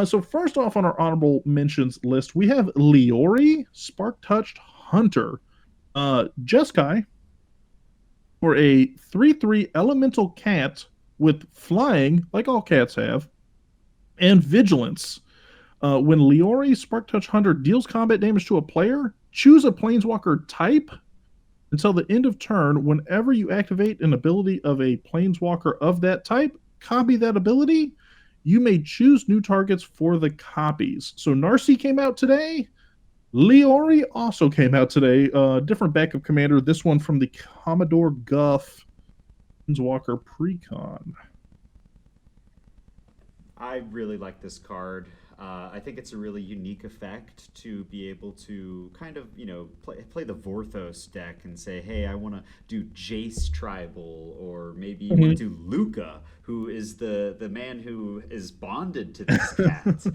So first off on our honorable mentions list, we have Leori, Spark Touched Hunter, Jeskai, for a 3/3 elemental cat with flying, like all cats have, and vigilance. When Leori Spark Touch Hunter deals combat damage to a player, choose a Planeswalker type until the end of turn. Whenever you activate an ability of a Planeswalker of that type, copy that ability. You may choose new targets for the copies. So Narcy came out today. Leori also came out today. Different backup commander. This one from the Commodore Guff Planeswalker Precon. I really like this card. I think it's a really unique effect to be able to kind of, play the Vorthos deck and say, hey, I want to do Jace Tribal, or maybe you want to do Luca, who is the man who is bonded to this cat.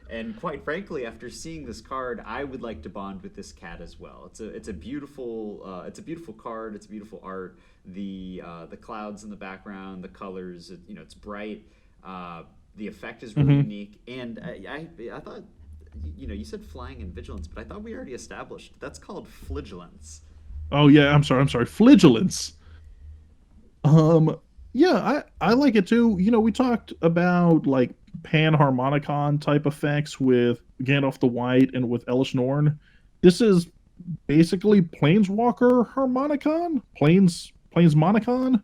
And quite frankly, after seeing this card, I would like to bond with this cat as well. It's a beautiful card. It's beautiful art. The clouds in the background, the colors. It's bright. The effect is really unique, and I thought, you said flying and vigilance, but I thought we already established that's called fligilance. Oh yeah, I'm sorry, Fligilance. Um, yeah, I like it too. We talked about like pan harmonicon type effects with Gandalf the White and with Elish Norn. This is basically Planeswalker harmonicon, planes monicon.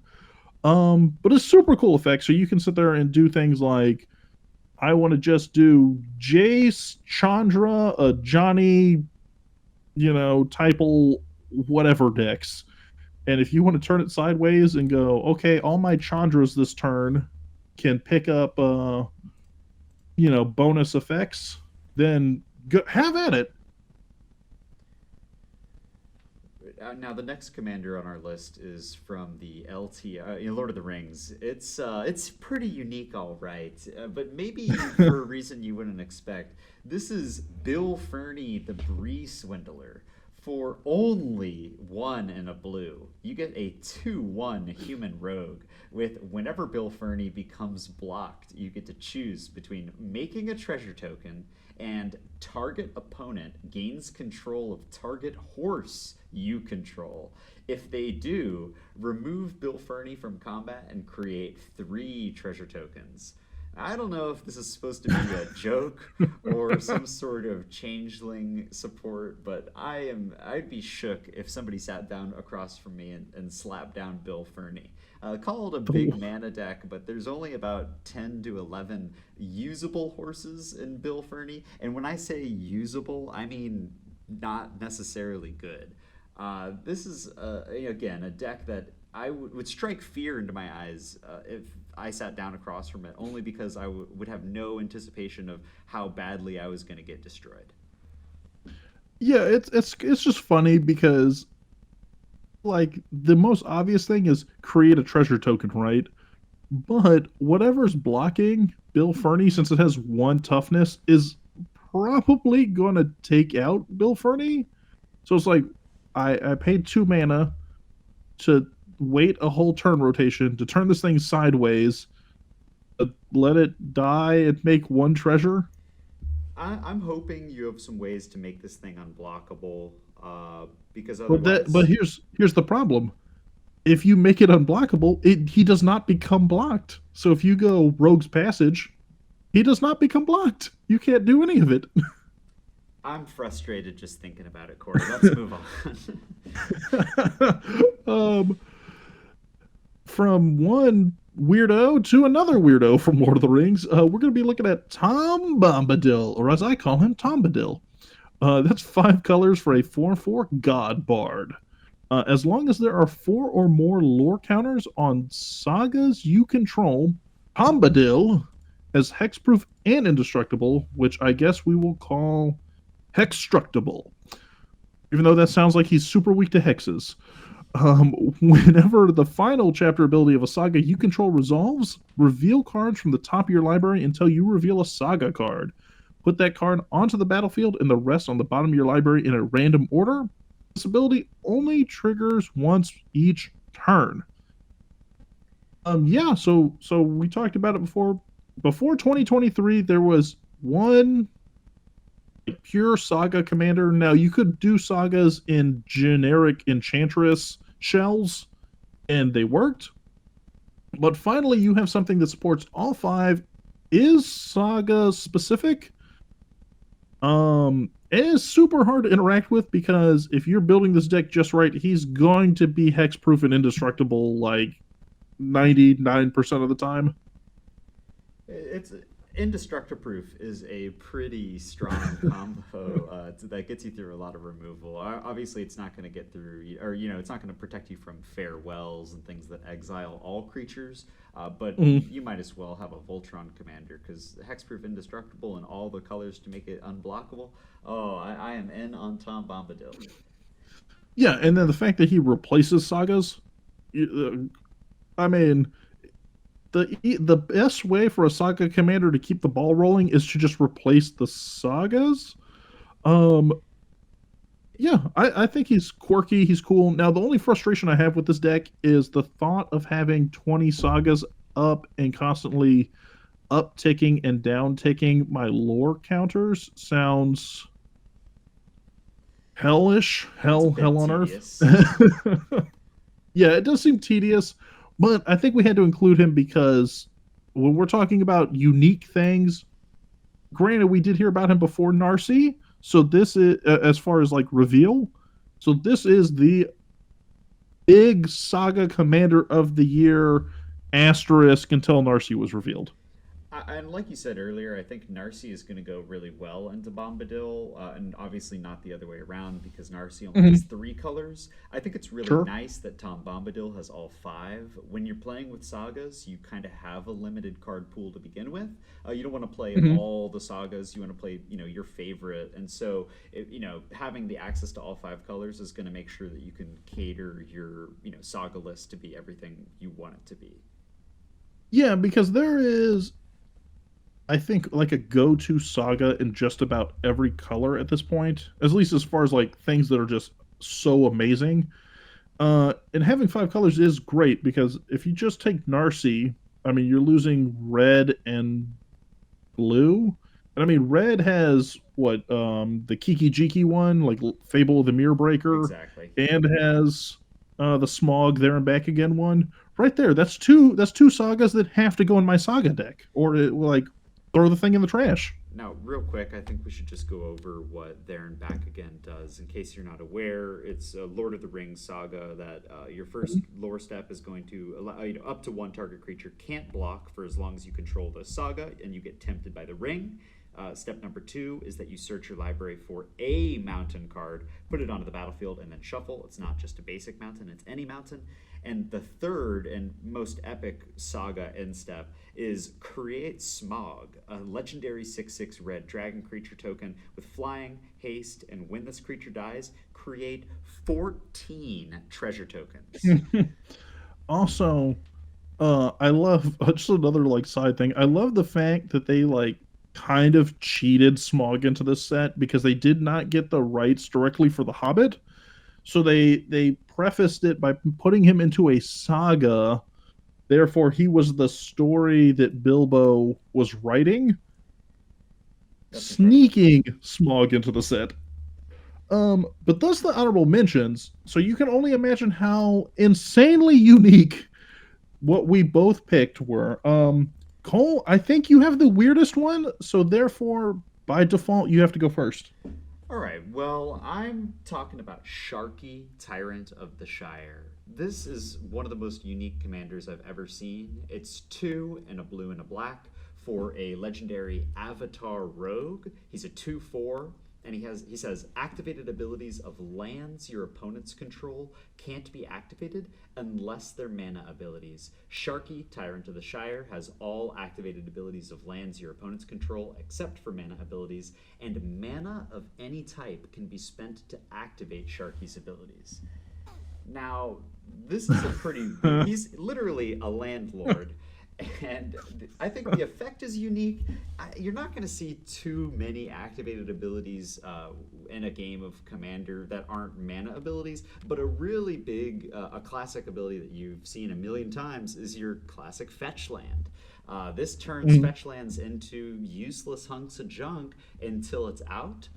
But it's super cool effect. So you can sit there and do things like I want to just do Jace, Chandra, Johnny, typal whatever decks. And if you want to turn it sideways and go, okay, all my Chandras this turn can pick up, bonus effects, then have at it. Now the next commander on our list is from the LT, Lord of the Rings. It's pretty unique, all right, but maybe for a reason you wouldn't expect. This is Bill Ferny, the Bree Swindler. For only 1 and a blue, you get a 2/1 human rogue. With whenever Bill Ferny becomes blocked, you get to choose between making a treasure token and target opponent gains control of target horse you control. If they do, remove Bill Ferny from combat and create 3 treasure tokens. I don't know if this is supposed to be a joke or some sort of changeling support, but I'd be shook if somebody sat down across from me and slapped down Bill Ferny. Call it a big mana deck, but there's only about 10 to 11 usable horses in Bill Ferny. And when I say usable, I mean not necessarily good. This is, again, a deck that I would strike fear into my eyes if I sat down across from it, only because I would have no anticipation of how badly I was going to get destroyed. Yeah, it's just funny because, like, the most obvious thing is create a treasure token, right? But whatever's blocking Bill Ferny, since it has 1 toughness, is probably going to take out Bill Ferny. So it's like, I paid 2 mana to wait a whole turn rotation to turn this thing sideways, let it die and make 1 treasure. I'm hoping you have some ways to make this thing unblockable, because otherwise. But here's the problem. If you make it unblockable, he does not become blocked. So if you go Rogue's Passage, he does not become blocked. You can't do any of it. I'm frustrated just thinking about it, Corey. Let's move on. From one weirdo to another weirdo from Lord of the Rings, we're going to be looking at Tom Bombadil, or as I call him, Tom Bombadil. That's 5 colors for a 4/4 God Bard. As long as there are 4 or more lore counters on sagas you control, Tom Bombadil has hexproof and indestructible, which I guess we will call hexstructible, even though that sounds like he's super weak to hexes. Whenever the final chapter ability of a saga you control resolves, reveal cards from the top of your library until you reveal a saga card. Put that card onto the battlefield and the rest on the bottom of your library in a random order. This ability only triggers once each turn. So we talked about it before. Before 2023, there was one pure saga commander. Now, you could do sagas in generic Enchantress shells, and they worked. But finally, you have something that supports all 5, is saga specific. It is super hard to interact with because if you're building this deck just right, he's going to be hexproof and indestructible like 99% of the time. It's indestructible is a pretty strong combo that gets you through a lot of removal. Obviously, it's not going to get through, or it's not going to protect you from farewells and things that exile all creatures. But you might as well have a Voltron commander because hexproof, indestructible, and all the colors to make it unblockable. Oh, I am in on Tom Bombadil. Yeah, and then the fact that he replaces sagas, I mean, the best way for a saga commander to keep the ball rolling is to just replace the sagas. Yeah, I think he's quirky, he's cool. Now, the only frustration I have with this deck is the thought of having 20 sagas up and constantly up-ticking and down-ticking my lore counters sounds hellish. Hell on earth. Yeah, it does seem tedious. But I think we had to include him because when we're talking about unique things, granted, we did hear about him before Narcy. So this is, as far as like reveal, so this is the big saga commander of the year asterisk until Narcy was revealed. And like you said earlier, I think Narcy is going to go really well into Bombadil, and obviously not the other way around because Narcy only has Mhm. 3 colors. I think it's really Sure. nice that Tom Bombadil has all 5. When you're playing with sagas, you kind of have a limited card pool to begin with. You don't want to play Mhm. all the sagas. You want to play, your favorite, and so having the access to all 5 colors is going to make sure that you can cater your saga list to be everything you want it to be. Yeah, because there is, I think, like a go-to saga in just about every color at this point, at least as far as like things that are just so amazing. And having 5 colors is great because if you just take Narcy, I mean, you're losing red and blue. And I mean, red has what the Kiki Jiki one, like Fable of the Mirror Breaker, Exactly. and has the Smog there and back again one. Right there, that's two sagas that have to go in my saga deck, or it will like throw the thing in the trash. Now, real quick, I think we should just go over what There and Back Again does. In case you're not aware, it's a Lord of the Rings saga that your first lore step is going to allow up to 1 target creature can't block for as long as you control the saga and you get tempted by the ring. Step number 2 is that you search your library for a mountain card, put it onto the battlefield, and then shuffle. It's not just a basic mountain, it's any mountain. And the third and most epic saga end step is create Smog, a legendary 6/6 red dragon creature token with flying, haste, and when this creature dies, create 14 treasure tokens. Also, I love just another like side thing. I love the fact that they like kind of cheated Smog into this set because they did not get the rights directly for The Hobbit. So they prefaced it by putting him into a saga. Therefore, he was the story that Bilbo was writing, That's incredible. sneaking Smog into the set. But thus the honorable mentions. So you can only imagine how insanely unique what we both picked were. Cole, I think you have the weirdest one, so therefore, by default, you have to go first. All right, well, I'm talking about Sharky, Tyrant of the Shire. This is one of the most unique commanders I've ever seen. It's 2 and a blue and a black for a legendary Avatar Rogue. He's a 2/4, and he says activated abilities of lands your opponents control can't be activated unless they're mana abilities. Sharky, Tyrant of the Shire, has all activated abilities of lands your opponents control except for mana abilities, and mana of any type can be spent to activate Sharky's abilities. Now, this is a pretty. He's literally a landlord. And I think the effect is unique. You're not going to see too many activated abilities in a game of Commander that aren't mana abilities, but a really big, a classic ability that you've seen a million times is your classic fetch land. This turns Mhm. fetch lands into useless hunks of junk until it's out.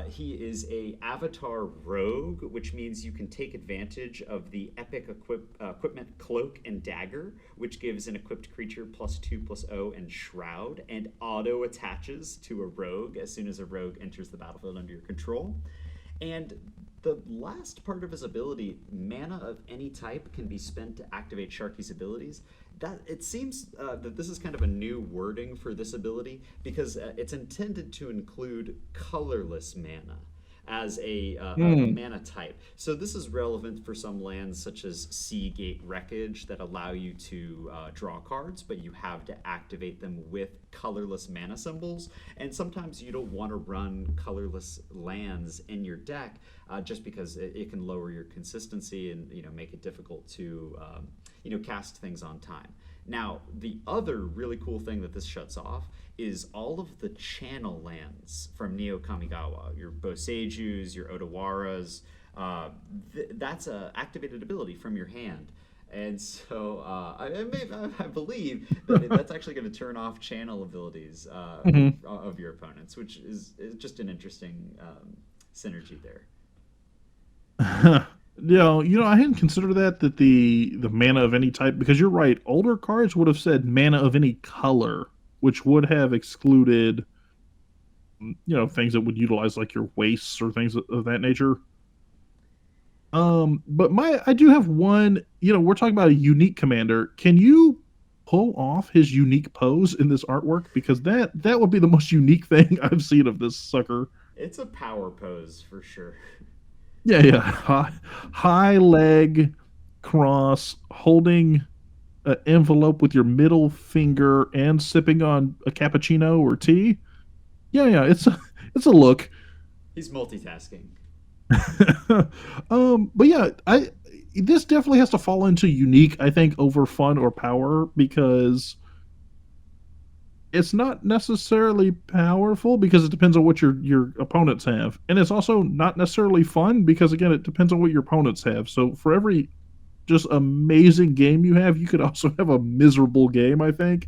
He is a Avatar Rogue, which means you can take advantage of the epic equipment Cloak and Dagger, which gives an equipped creature +2/+0 and Shroud, and auto attaches to a rogue as soon as a rogue enters the battlefield under your control. And the last part of his ability, mana of any type, can be spent to activate Sharky's abilities. That it seems that this is kind of a new wording for this ability because it's intended to include colorless mana as a Mm. mana type. So this is relevant for some lands such as Seagate Wreckage that allow you to draw cards, but you have to activate them with colorless mana symbols. And sometimes you don't want to run colorless lands in your deck just because it can lower your consistency and make it difficult to cast things on time. Now, the other really cool thing that this shuts off is all of the channel lands from Neo Kamigawa, your Bosejus, your Otawaras. That's a activated ability from your hand. And so I believe that that's actually going to turn off channel abilities Mhm. of your opponents, which is just an interesting synergy there. I hadn't considered that the mana of any type because you're right. Older cards would have said mana of any color, which would have excluded things that would utilize like your wastes or things of that nature. But I do have one. We're talking about a unique commander. Can you pull off his unique pose in this artwork? Because that would be the most unique thing I've seen of this sucker. It's a power pose for sure. Yeah, yeah. High leg cross, holding an envelope with your middle finger and sipping on a cappuccino or tea. Yeah, yeah. It's a look. He's multitasking. But yeah, I this definitely has to fall into unique, I think, over fun or power because it's not necessarily powerful because it depends on what your opponents have, and it's also not necessarily fun because again, it depends on what your opponents have. So for every just amazing game you have, you could also have a miserable game, I think.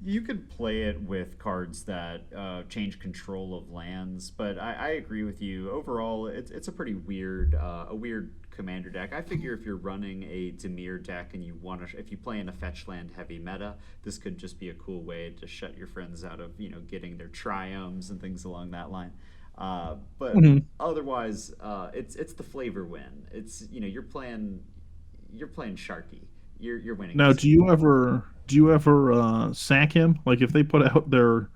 You could play it with cards that change control of lands, but I agree with you. Overall, it's a pretty weird a weird commander deck. I figure if you're running a Dimir deck and you want to, if you play in a fetch land heavy meta, this could just be a cool way to shut your friends out of getting their triomes and things along that line. But Mhm. otherwise, it's the flavor win. It's you're playing Sharky. You're winning Now, this game. do you ever sack him? Like if they put out their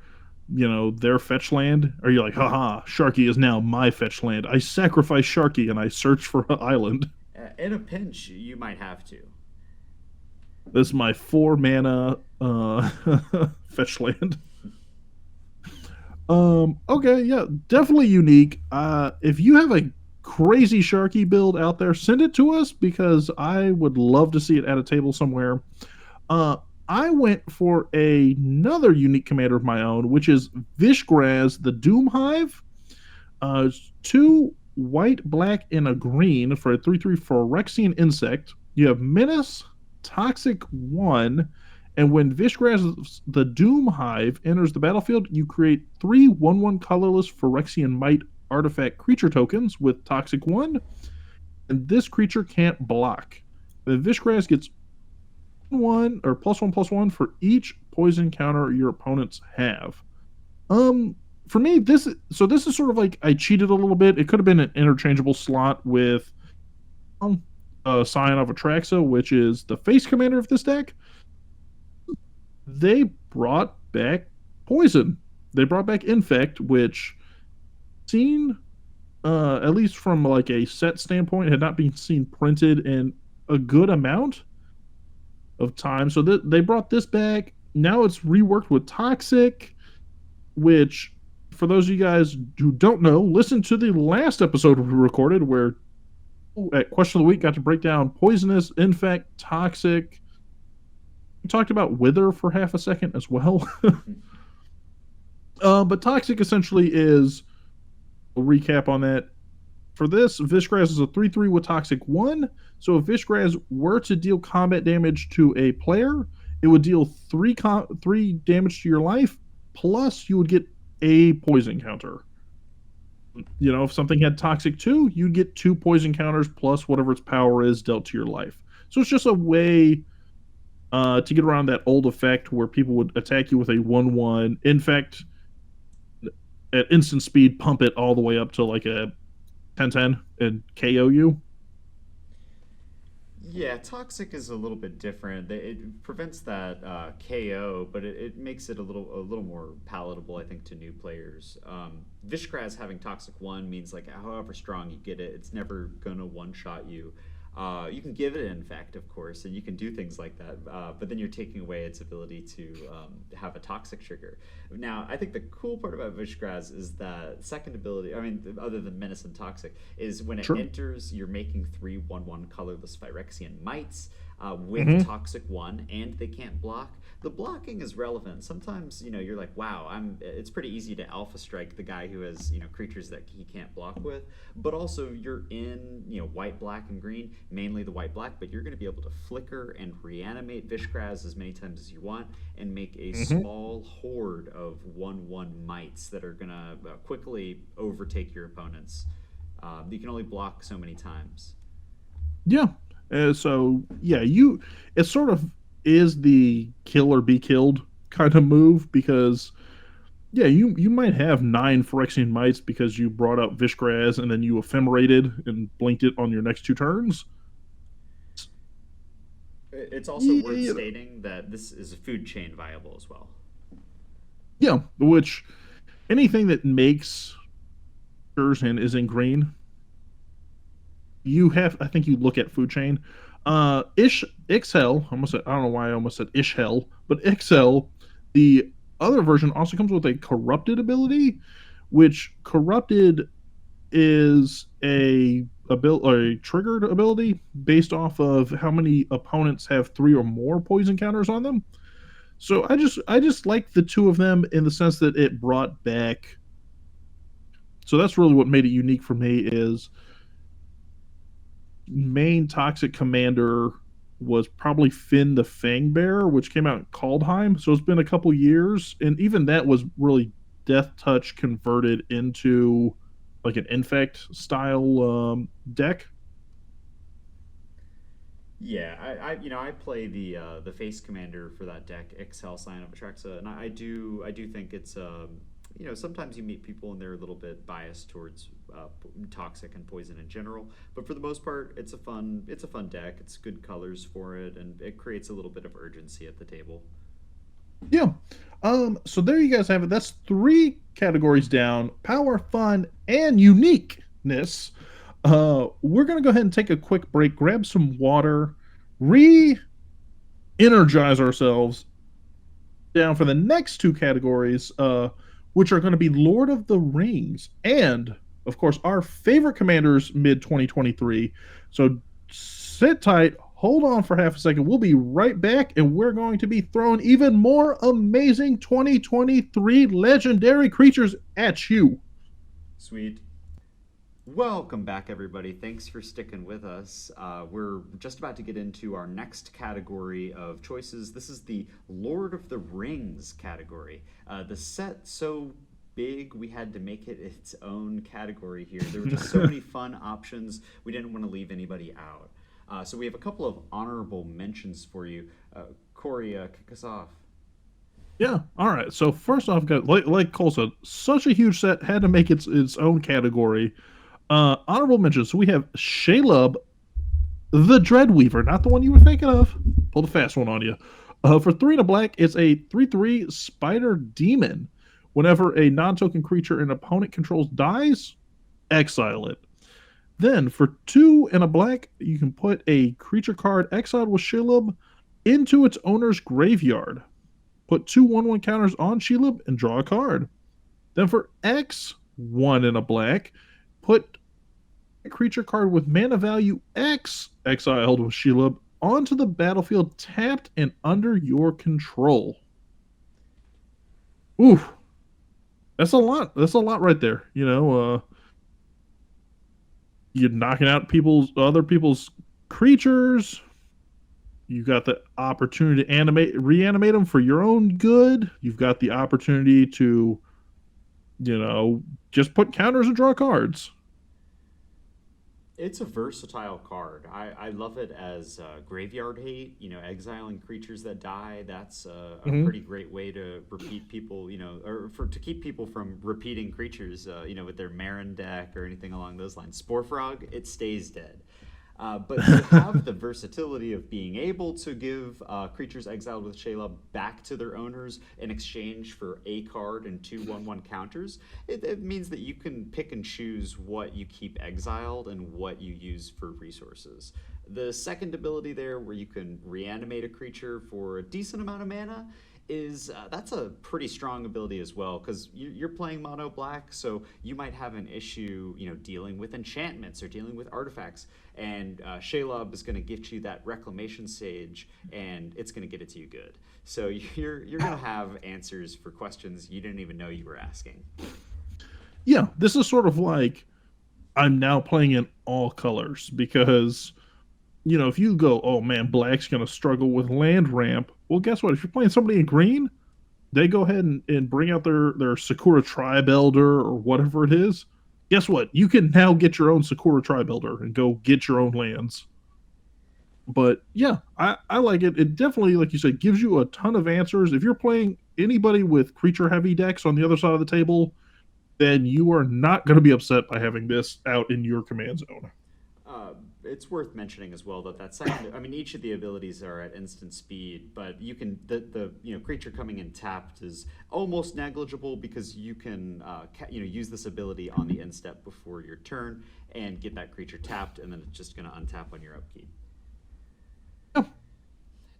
fetch land, are you like, haha, Sharky is now my fetch land. I sacrifice Sharky and I search for an island. In a pinch, you might have to. This is my 4 mana fetch land. Okay, yeah, definitely unique. If you have a crazy Sharky build out there, send it to us because I would love to see it at a table somewhere. Uh, I went for another unique commander of my own, which is Vishgraz, the Doom Hive. Two white, black, and a green for a 3/3 Phyrexian insect. You have Menace, Toxic 1, and when Vishgraz, the Doom Hive, enters the battlefield, you create 3/1/1 colorless Phyrexian Might artifact creature tokens with Toxic 1, and this creature can't block. The Vishgraz gets 1 or +1/+1 for each poison counter your opponents have. For me, this is sort of like I cheated a little bit. It could have been an interchangeable slot with Scion of Atraxa, which is the face commander of this deck. They brought back poison. They brought back infect, which seen at least from like a set standpoint had not been seen printed in a good amount of time. So they brought this back. Now it's reworked with toxic, which for those of you guys who don't know, listen to the last episode we recorded where at Question of the Week got to break down poisonous, infect, toxic. We talked about wither for half a second as well. But toxic essentially is a recap on that. For this, Vishgraz is a 3/3 with Toxic 1. So if Vishgraz were to deal combat damage to a player, it would deal 3 damage to your life, plus you would get a poison counter. If something had Toxic 2, you'd get 2 poison counters plus whatever its power is dealt to your life. So it's just a way to get around that old effect where people would attack you with a 1/1 infect at instant speed, pump it all the way up to like a 10/10 and KO you. Yeah, toxic is a little bit different. It prevents that KO, but it makes it a little more palatable, I think, to new players. Vishkraz having toxic 1 means like however strong you get it, it's never gonna one shot you. You can give it an infect, of course, and you can do things like that, but then you're taking away its ability to have a toxic trigger. Now, I think the cool part about Vishgraz is that second ability, I mean, other than Menace and Toxic, is when it Sure. enters, you're making 3/1/1 colorless Phyrexian Mites with Mm-hmm. Toxic 1, and they can't block. The blocking is relevant. Sometimes, you're like, wow, it's pretty easy to alpha strike the guy who has, creatures that he can't block with, but also you're in, white, black, and green, mainly the white black, but you're going to be able to flicker and reanimate Vishkraz as many times as you want and make a Mm-hmm. small horde of 1/1 mites that are going to quickly overtake your opponents. You can only block so many times. Yeah. So yeah, it sort of is the kill or be killed kind of move because yeah, you might have 9 Phyrexian mites because you brought out Vishgraz and then you ephemerated and blinked it on your next 2 turns. It's also worth Yeah, stating that this is food chain viable as well. yeah, which anything that makes Curzon is in green, you have, I think you look at food chain. Ish Ixhel, I don't know why I almost said Ishhel, but Ixhel, the other version also comes with a corrupted ability, which corrupted is a triggered ability based off of how many opponents have 3 or more poison counters on them. So I just like the two of them in the sense that it brought back. So that's really what made it unique for me is main toxic commander was probably Finn the Fangbearer, which came out in Kaldheim. So it's been a couple years, and even that was really Death Touch converted into like an Infect style deck. Yeah, I play the face commander for that deck, Excel Sign of Atraxa, and I do think it's sometimes you meet people and they're a little bit biased towards toxic and poison in general, but for the most part, it's a fun deck. It's good colors for it, and it creates a little bit of urgency at the table. Yeah. So there you guys have it. That's 3 categories down: power, fun, and uniqueness. We're gonna go ahead and take a quick break, grab some water, re-energize ourselves down for the next 2 categories, which are going to be Lord of the Rings and, of course, our favorite commanders mid 2023. So sit tight, hold on for half a second. We'll be right back, and we're going to be throwing even more amazing 2023 legendary creatures at you. Sweet. Welcome back, everybody. Thanks for sticking with us. We're just about to get into our next category of choices. This is the Lord of the Rings category. The set so big we had to make it its own category here. There were just so many fun options. We didn't want to leave anybody out. So we have a couple of honorable mentions for you. Corey, kick us off. Yeah. All right. So first off, got like Cole said, such a huge set had to make its own category. Honorable mentions. So we have Shalub the Dreadweaver, not the one you were thinking of. Pull the fast one on you. For 3 and a black, it's a 3/3 spider demon. Whenever a non-token creature an opponent controls dies, exile it. Then for 2 and a black, you can put a creature card exiled with Shelob into its owner's graveyard. Put 2/1/1 counters on Shelob and draw a card. Then for X, 1 and a black, put a creature card with mana value X exiled with Shelob onto the battlefield tapped and under your control. Ooh, that's a lot. That's a lot right there. You're knocking out other people's creatures. You got the opportunity to reanimate them for your own good. You've got the opportunity to, just put counters and draw cards. It's a versatile card. I love it as graveyard hate, exiling creatures that die. That's a Mm-hmm. pretty great way to repeat people, or to keep people from repeating creatures, with their Marin deck or anything along those lines. Spore Frog, it stays dead. But to have the versatility of being able to give creatures exiled with Shayla back to their owners in exchange for a card and 2/1/1 counters, it means that you can pick and choose what you keep exiled and what you use for resources. The second ability there, where you can reanimate a creature for a decent amount of mana, is that's a pretty strong ability as well, because you're playing mono black, so you might have an issue, dealing with enchantments or dealing with artifacts, and Shelob is going to get you that reclamation sage, and it's going to get it to you good. So you're going to have answers for questions you didn't even know you were asking. Yeah, this is sort of like I'm now playing in all colors because if you go, oh man, black's going to struggle with land ramp. Well, guess what? If you're playing somebody in green, they go ahead and bring out their Sakura Tribe Elder or whatever it is. Guess what? You can now get your own Sakura Tribe Elder and go get your own lands. But yeah, I like it. It definitely, like you said, gives you a ton of answers. If you're playing anybody with creature heavy decks on the other side of the table, then you are not going to be upset by having this out in your command zone. it's worth mentioning as well that that second, I mean, each of the abilities are at instant speed, but you can the creature coming in tapped is almost negligible because you can use this ability on the end step before your turn and get that creature tapped, and then it's just going to untap on your upkeep. Yeah.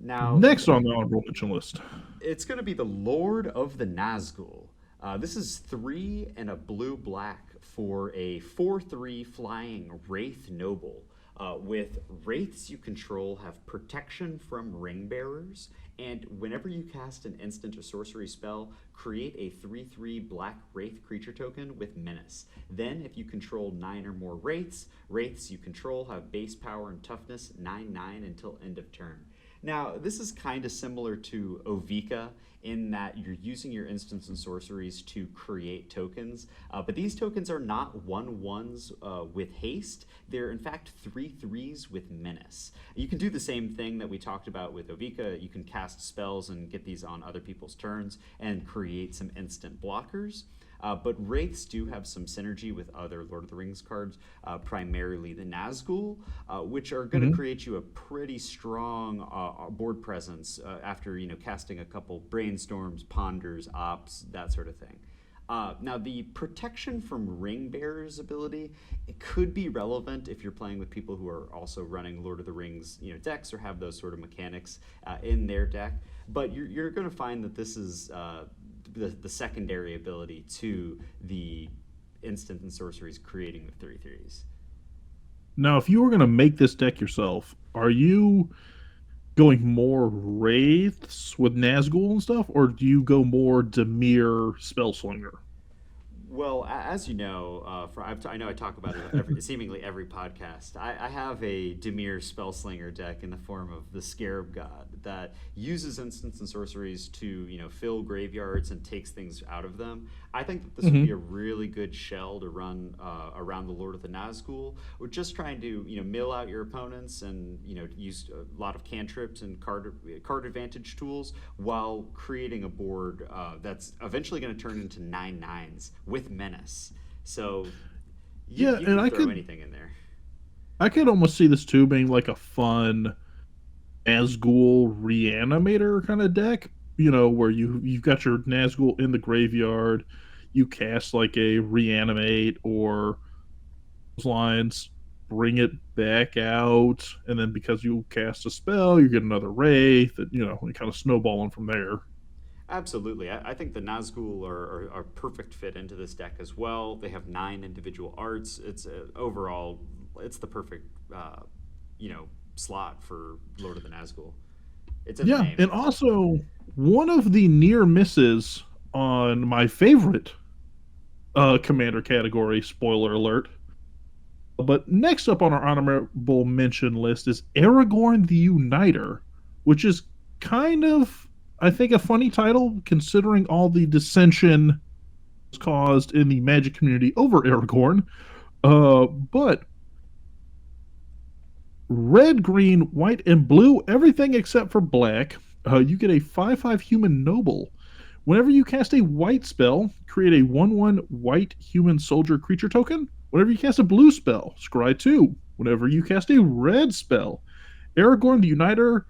Now, Next on the honorable mention list. it's going to be the Lord of the Nazgul. This is 3 and a blue black for a 4/3 flying Wraith Noble. With Wraiths you control have protection from Ring Bearers, and whenever you cast an instant or sorcery spell, create a 3/3 black Wraith creature token with Menace. Then, if you control 9 or more Wraiths you control have base power and toughness 9/9 until end of turn. Now, this is kind of similar to Ovika in that you're using your instants and sorceries to create tokens, but these tokens are not 1/1s with haste. They're in fact 3/3s with menace. You can do the same thing that we talked about with Ovika. You can cast spells and get these on other people's turns and create some instant blockers. But Wraiths do have some synergy with other Lord of the Rings cards, primarily the Nazgul, which are going to create you a pretty strong board presence after casting a couple brainstorms, ponders, ops, that sort of thing. Now, the protection from Ring Bearers ability, it could be relevant if you're playing with people who are also running Lord of the Rings decks or have those sort of mechanics in their deck. But you're going to find that this is the secondary ability to the instant and sorceries creating the 3/3s. Now, if you were going to make this deck yourself, are you going more Wraiths with Nazgul and stuff, or do you go more Dimir Spellslinger? Well, as you know, I know I talk about it seemingly every podcast. I have a Dimir Spellslinger deck in the form of the Scarab God that uses instants and sorceries to fill graveyards and takes things out of them. I think that this would be a really good shell to run around the Lord of the Nazgul. We're just trying to mill out your opponents and use a lot of cantrips and card advantage tools while creating a board that's eventually going to turn into 9/9s with menace. So you can throw anything in there. I could almost see this too being like a fun Nazgul reanimator kind of deck, where you've got your Nazgul in the graveyard, you cast like a reanimate or those lines, bring it back out, and then because you cast a spell, you get another Wraith, and kind of snowballing from there. Absolutely. I think the Nazgul are perfect fit into this deck as well. They have 9 individual arts. It's overall, it's the perfect, slot for Lord of the Nazgul. It's in the name. And also one of the near misses on my favorite commander category, spoiler alert. But next up on our honorable mention list is Aragorn the Uniter, which is kind of, I think, a funny title considering all the dissension caused in the Magic community over Aragorn. But red, green, white, and blue, everything except for black, you get a 5/5 human noble. Whenever you cast a white spell, create a 1/1 white human soldier creature token. Whenever you cast a blue spell, scry 2. Whenever you cast a red spell, Aragorn the Uniter,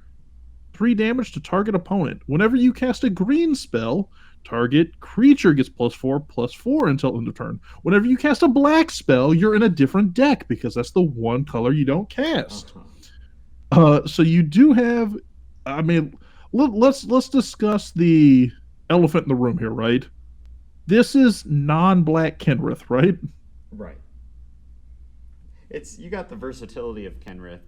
3 damage to target opponent. Whenever you cast a green spell, target creature gets +4/+4 until end of turn. Whenever you cast a black spell, you're in a different deck because that's the one color you don't cast. So you do have, I mean, let's discuss the elephant in the room here, right? This is non-black Kenrith, right? Right. You got the versatility of Kenrith,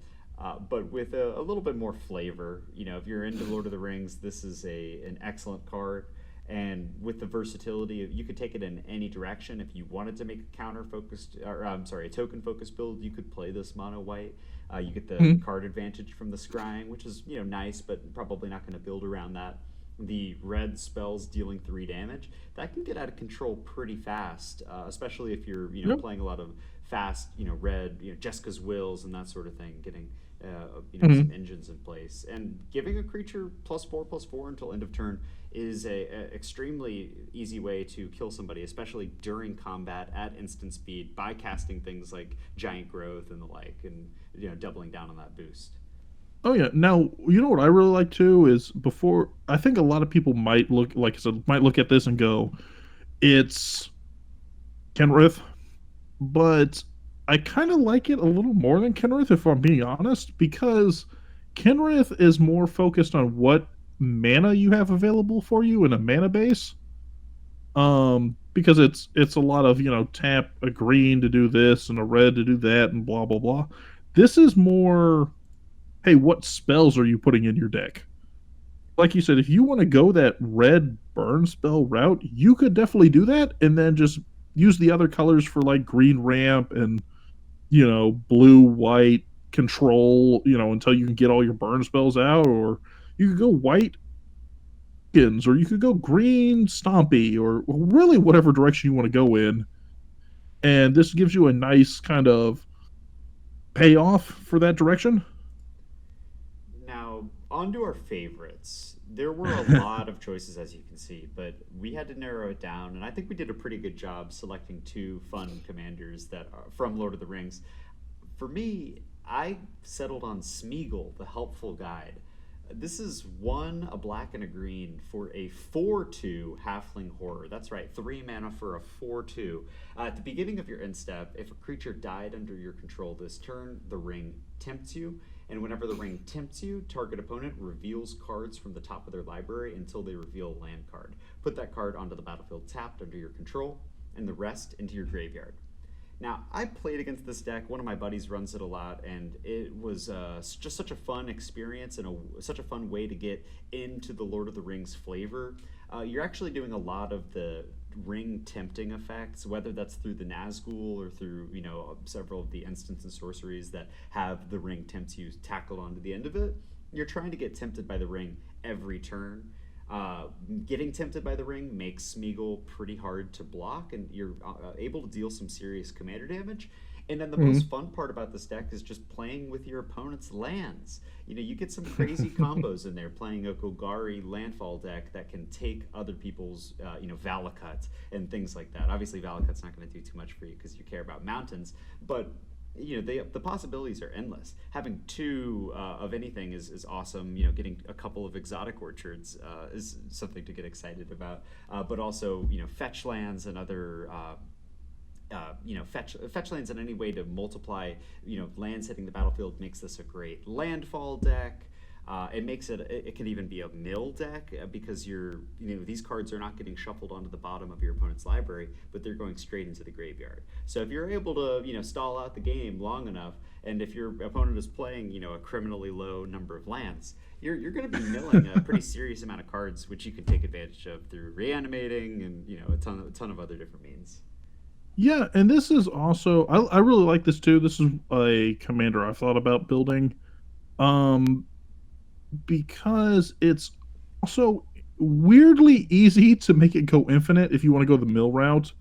but with a little bit more flavor. If you're into Lord of the Rings, this is an excellent card. And with the versatility, you could take it in any direction. If you wanted to make a token-focused build, you could play this mono white. You get the card advantage from the scrying, which is nice, but probably not going to build around that. The red spells dealing 3 damage, that can get out of control pretty fast, especially if you're playing a lot of fast red Jessica's Wills and that sort of thing, some Mhm. engines in place. And giving a creature +4/+4 until end of turn is a extremely easy way to kill somebody, especially during combat at instant speed by casting things like Giant Growth and the like, and doubling down on that boost. Oh yeah. Now, you know what I really like too is before I think a lot of people might look like I said might look at this and go, it's Kenrith, but I kind of like it a little more than Kenrith if I'm being honest, because Kenrith is more focused on what mana you have available for you in a mana base. Because it's a lot of, tap a green to do this and a red to do that and blah blah blah. This is more, hey, what spells are you putting in your deck? Like you said, if you want to go that red burn spell route, you could definitely do that and then just use the other colors for like green ramp and blue, white control, until you can get all your burn spells out, or you could go white skins, or you could go green stompy, or really whatever direction you want to go in. And this gives you a nice kind of payoff for that direction. Now, on to our favorites. There were a lot of choices, as you can see, but we had to narrow it down, and I think we did a pretty good job selecting two fun commanders that are from Lord of the Rings. For me, I settled on Smeagol, the Helpful Guide. This is one, a black and a green for a 4/2 halfling horror. That's right, 3 mana for a 4/2. At the beginning of your end step, if a creature died under your control this turn, the ring tempts you. And whenever the ring tempts you, target opponent reveals cards from the top of their library until they reveal a land card. Put that card onto the battlefield tapped under your control, and the rest into your graveyard. Now, I played against this deck. One of my buddies runs it a lot, and it was just such a fun experience and such a fun way to get into the Lord of the Rings flavor. You're actually doing a lot of the ring tempting effects, whether that's through the Nazgul or through several of the instants and sorceries that have the ring tempts you tackled onto the end of it. You're trying to get tempted by the ring every turn. Getting tempted by the ring makes Smeagol pretty hard to block, and you're able to deal some serious commander damage. And then the most Mhm. fun part about this deck is just playing with your opponent's lands. You get some crazy combos in there playing a Golgari landfall deck that can take other people's, Valakut and things like that. Obviously, Valakut's not going to do too much for you because you care about mountains, but the possibilities are endless. Having two of anything is awesome. Getting a couple of exotic orchards is something to get excited about. But also, fetch lands and other fetch lands in any way to multiply lands hitting the battlefield makes this a great landfall deck. It makes it can even be a mill deck because these cards are not getting shuffled onto the bottom of your opponent's library, but they're going straight into the graveyard. So if you're able to stall out the game long enough, and if your opponent is playing a criminally low number of lands, you're going to be milling a pretty serious amount of cards, which you can take advantage of through reanimating and a ton of other different means. Yeah, and this is also I really like this too. This is a commander I've thought about building. Um, because it's also weirdly easy to make it go infinite if you want to go the mill route.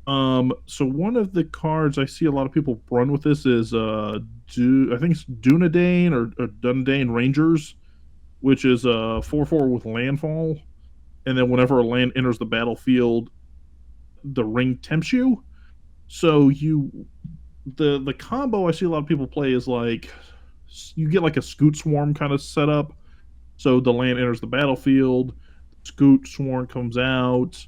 So one of the cards I see a lot of people run with this is I think it's Dunedain or Dundane Rangers, which is 4/4 with landfall, and then whenever a land enters the battlefield, the ring tempts you. So the combo I see a lot of people play is like you get like a Scoot Swarm kind of setup. So the land enters the battlefield, Scoot Swarm comes out,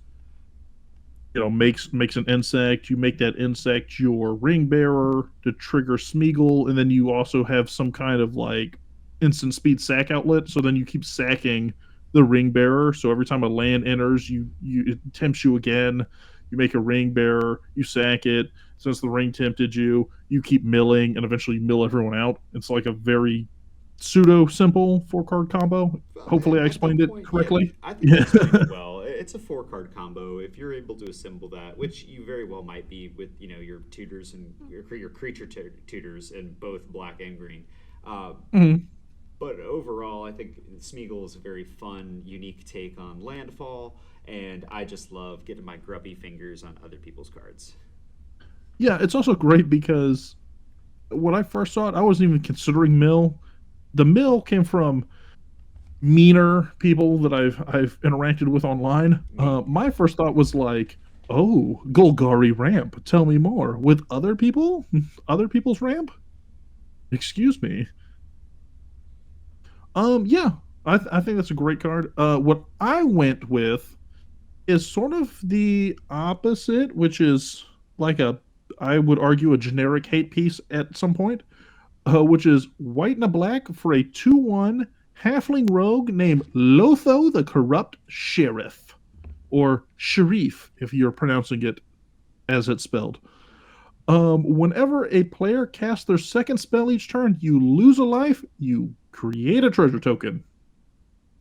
makes an insect. You make that insect your ring bearer to trigger Smeagol, and then you also have some kind of like instant speed sack outlet. So then you keep sacking the ring bearer. So every time a land enters, it tempts you again. You make a ring bearer, you sack it. Since the ring tempted you, you keep milling, and eventually you mill everyone out. It's like a very pseudo simple 4 card combo. Hopefully, I At that explained it point, yeah, correctly. I think you Yeah. explained it well. It's a 4 card combo. If you're able to assemble that, which you very well might be with your tutors and your creature tutors in both black and green. Uh, Mhm. but overall, I think Smeagol is a very fun, unique take on landfall, and I just love getting my grubby fingers on other people's cards. Yeah, it's also great because when I first saw it, I wasn't even considering mill. The mill came from meaner people that I've interacted with online. Me. My first thought was like, oh, Golgari ramp. Tell me more. With other people, other people's ramp. Excuse me. Yeah, I think that's a great card. What I went with is sort of the opposite, which is like I would argue, a generic hate piece at some point, which is white and a black for a 2/1 halfling rogue named Lotho the Corrupt Sheriff, or Sharif if you're pronouncing it as it's spelled. Whenever a player casts their second spell each turn, you lose a life, you create a treasure token.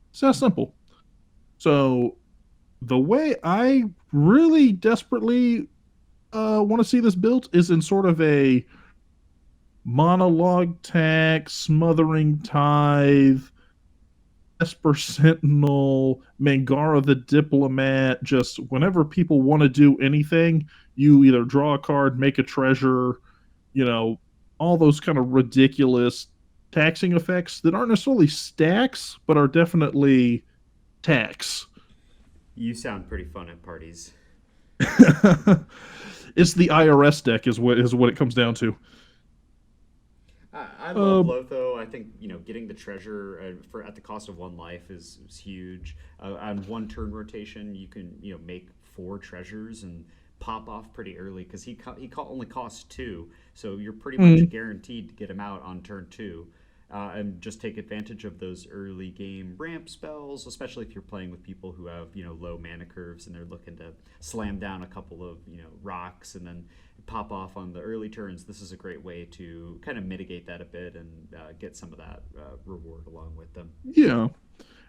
It's that simple. So the way I really desperately want to see this built is in sort of a monologue tax, smothering tithe, Esper Sentinel, Mangara the Diplomat. Just whenever people want to do anything, you either draw a card, make a treasure, you know, all those kind of ridiculous taxing effects that aren't necessarily stacks, but are definitely tax. You sound pretty fun at parties. It's the IRS deck is what it comes down to. I love Uh, Lotho. I think getting the treasure for at the cost of one life is huge. On one turn rotation, you can make four treasures and pop off pretty early because only costs two, so you're pretty much mm, guaranteed to get him out on turn two. And just take advantage of those early game ramp spells, especially if you're playing with people who have low mana curves and they're looking to slam down a couple of rocks and then pop off on the early turns. This is a great way to kind of mitigate that a bit and get some of that reward along with them. yeah.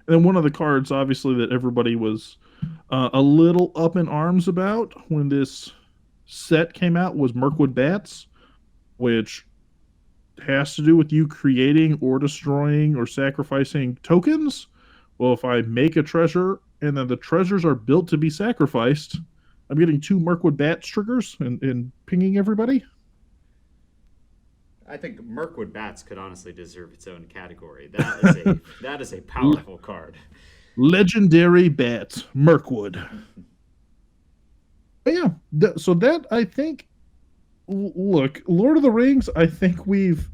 And then one of the cards, obviously, that everybody was a little up in arms about when this set came out was Mirkwood Bats, which has to do with you creating or destroying or sacrificing tokens. Well, if I make a treasure and then the treasures are built to be sacrificed, I'm getting two Mirkwood Bats triggers and pinging everybody. I think Mirkwood Bats could honestly deserve its own category. That is a powerful card. Legendary Bats, Mirkwood. But yeah, so that I think, look, Lord of the Rings, I think we've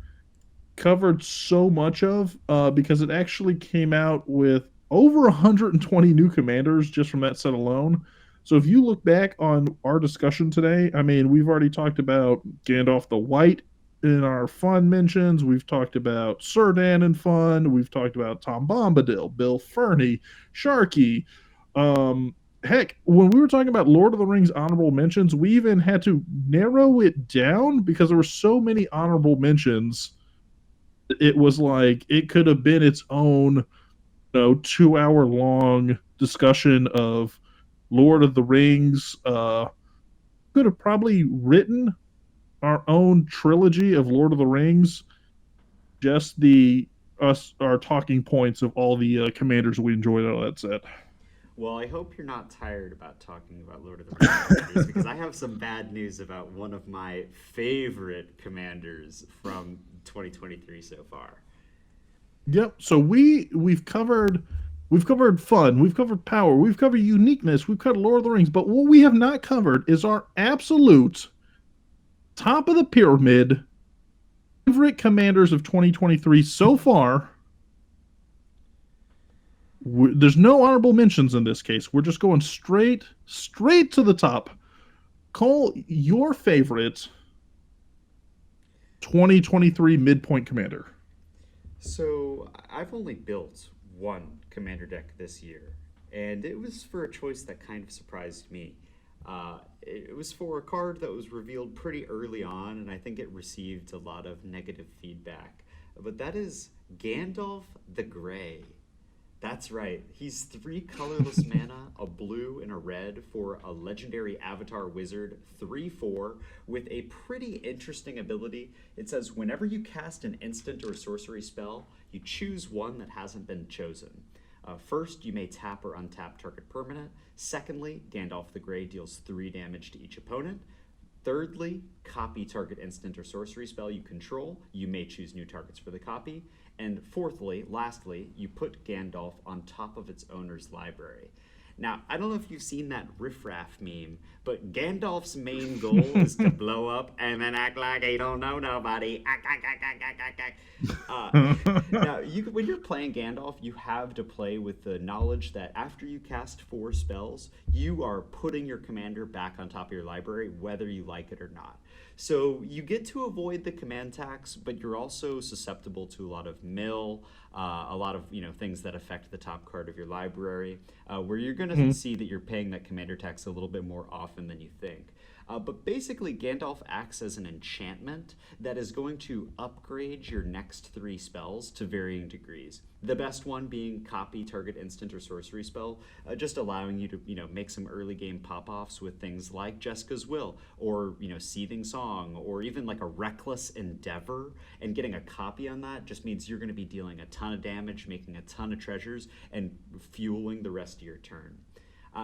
covered so much of because it actually came out with over 120 new commanders just from that set alone. So if you look back on our discussion today, I mean, we've already talked about Gandalf the White in our fun mentions. We've talked about Sirdan in fun. We've talked about Tom Bombadil, Bill Ferny, Sharky. Heck, when we were talking about Lord of the Rings honorable mentions, we even had to narrow it down because there were so many honorable mentions. It was like it could have been its own 2 hour long discussion of Lord of the Rings. Could have probably written our own trilogy of Lord of the Rings, just the us our talking points of all the commanders we enjoyed out of that set. Well, I hope you're not tired about talking about Lord of the Rings commanders because I have some bad news about one of my favorite commanders from 2023 so far. Yep. So we've covered fun, we've covered power, we've covered uniqueness, we've covered Lord of the Rings, but what we have not covered is our absolute top of the pyramid favorite commanders of 2023 so far. There's no honorable mentions in this case. We're just going straight to the top. Cole, your favorite 2023 midpoint commander. So I've only built one commander deck this year, and it was for a choice that kind of surprised me. It was for a card that was revealed pretty early on, and I think it received a lot of negative feedback. But that is Gandalf the Grey. That's right. He's three colorless mana, a blue and a red for a legendary avatar wizard, 3/4, with a pretty interesting ability. It says whenever you cast an instant or sorcery spell, you choose one that hasn't been chosen. First, you may tap or untap target permanent. Secondly, Gandalf the Grey deals 3 damage to each opponent. Thirdly, copy target instant or sorcery spell you control. You may choose new targets for the copy. And fourthly, lastly, you put Gandalf on top of its owner's library. Now, I don't know if you've seen that riffraff meme, but Gandalf's main goal is to blow up and then act like he don't know nobody. Uh, Now, when you're playing Gandalf, you have to play with the knowledge that after you cast 4 spells, you are putting your commander back on top of your library, whether you like it or not. So you get to avoid the command tax, but you're also susceptible to a lot of mill, a lot of things that affect the top card of your library, where you're going to see that you're paying that commander tax a little bit more often than you think. But basically, Gandalf acts as an enchantment that is going to upgrade your next 3 spells to varying degrees. The best one being copy target instant or sorcery spell, just allowing you to make some early game pop offs with things like Jessica's Will or Seething Song or even like a Reckless Endeavor, and getting a copy on that just means you're going to be dealing a ton of damage, making a ton of treasures, and fueling the rest of your turn.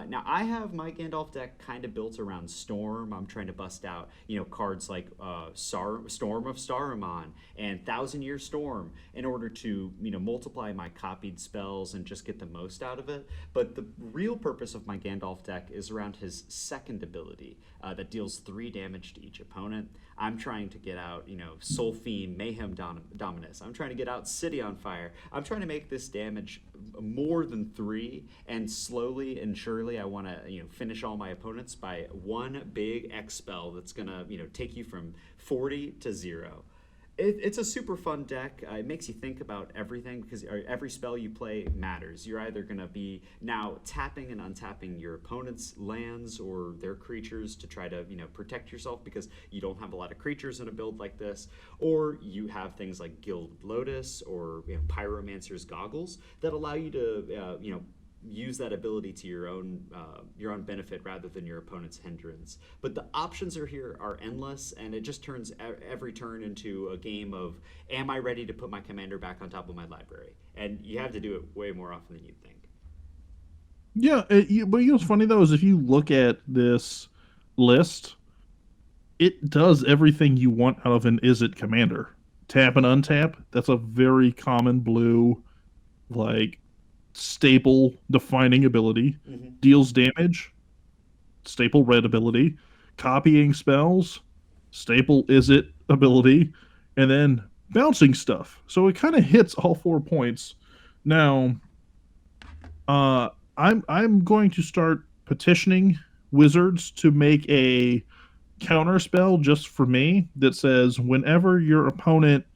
Now, I have my Gandalf deck kind of built around Storm. I'm trying to bust out, cards like Storm of Saruman and Thousand Year Storm in order to, multiply my copied spells and just get the most out of it. But the real purpose of my Gandalf deck is around his second ability that deals 3 damage to each opponent. I'm trying to get out, Soul Fiend, Mayhem Dominus. I'm trying to get out City on Fire. I'm trying to make this damage more than 3, and slowly and surely I want to finish all my opponents by one big X spell that's gonna take you from 40 to 0. It's a super fun deck. It makes you think about everything because every spell you play matters. You're either going to be now tapping and untapping your opponent's lands or their creatures to try to protect yourself because you don't have a lot of creatures in a build like this, or you have things like Gilded Lotus or Pyromancer's Goggles that allow you to use that ability to your own benefit rather than your opponent's hindrance. But the options are endless, and it just turns every turn into a game of, am I ready to put my commander back on top of my library? And you have to do it way more often than you'd think. Yeah, but what's funny though is if you look at this list, it does everything you want out of an Izzet commander. Tap and untap. That's a very common blue, like, staple defining ability. Deals damage, staple red ability. Copying spells, staple Izzet ability, and then bouncing stuff. So it kind of hits all 4 points. Now, I'm going to start petitioning Wizards to make a counter spell just for me that says whenever your opponent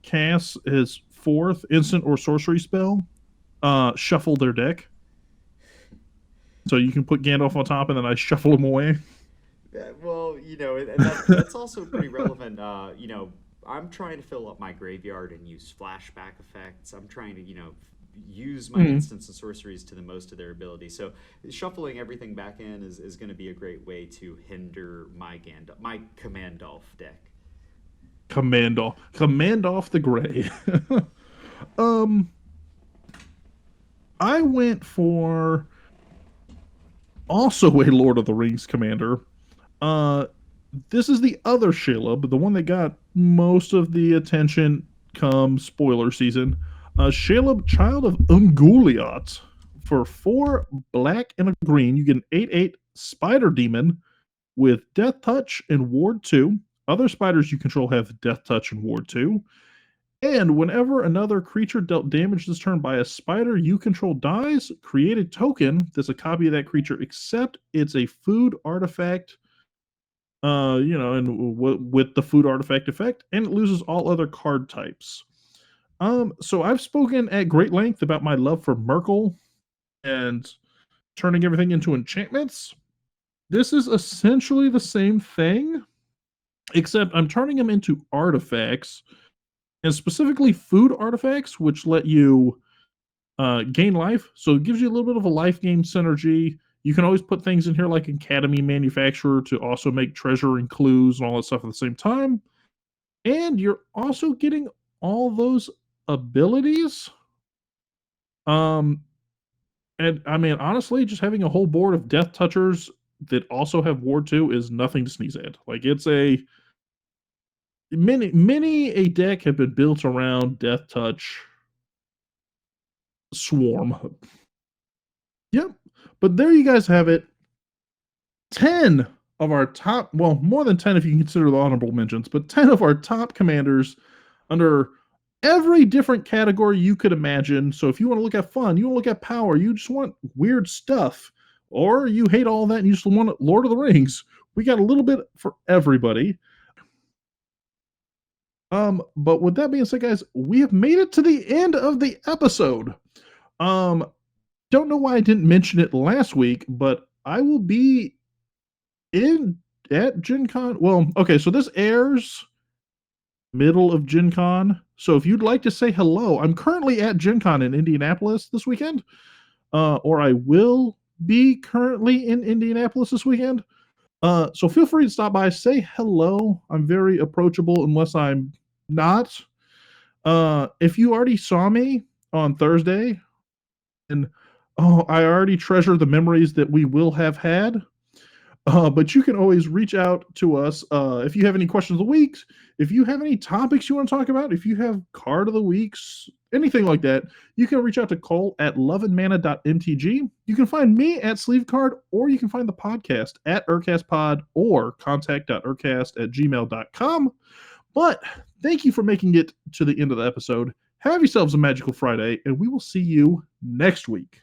casts his 4th instant or sorcery spell, shuffle their deck. So you can put Gandalf on top and then I shuffle him away. Yeah, well, and that's also pretty relevant. I'm trying to fill up my graveyard and use flashback effects. I'm trying to, use my instants and sorceries to the most of their ability. So shuffling everything back in is going to be a great way to hinder my Commandolf deck. Commandolf the Gray. I went for also a Lord of the Rings commander. This is the other Shelob, the one that got most of the attention come spoiler season. Shelob, Child of Ungoliant. For 4 black and a green, you get an 8/8 Spider Demon with Death Touch and Ward 2. Other spiders you control have Death Touch and Ward 2. And whenever another creature dealt damage this turn by a spider you control dies, create a token that's a copy of that creature, except it's a food artifact, and with the food artifact effect, and it loses all other card types. So I've spoken at great length about my love for Merkle and turning everything into enchantments. This is essentially the same thing, except I'm turning them into artifacts, and specifically food artifacts, which let you gain life. So it gives you a little bit of a life gain synergy. You can always put things in here like Academy Manufacturer to also make treasure and clues and all that stuff at the same time. And you're also getting all those abilities. And I mean, honestly, just having a whole board of Death Touchers that also have Ward 2 is nothing to sneeze at. Like, it's a many a deck have been built around Death Touch Swarm. Yep. But there you guys have it. 10 of our top, well, more than 10 if you consider the honorable mentions, but 10 of our top commanders under every different category you could imagine. So if you want to look at fun, you want to look at power, you just want weird stuff, or you hate all that and you just want Lord of the Rings, we got a little bit for everybody. But with that being said, guys, we have made it to the end of the episode. Don't know why I didn't mention it last week, but I will be at Gen Con. Well, okay, so this airs middle of Gen Con. So if you'd like to say hello, I'm currently at Gen Con in Indianapolis this weekend. Or I will be currently in Indianapolis this weekend. So feel free to stop by, say hello. I'm very approachable unless I'm not. If you already saw me on Thursday, and I already treasure the memories that we will have had. But you can always reach out to us if you have any questions of the weeks, if you have any topics you want to talk about, if you have card of the weeks, anything like that, you can reach out to Cole at loveandmana.mtg. You can find me at Sleevecard, or you can find the podcast at UrCastPod or Contact.UrCast@gmail.com. But thank you for making it to the end of the episode. Have yourselves a magical Friday, and we will see you next week.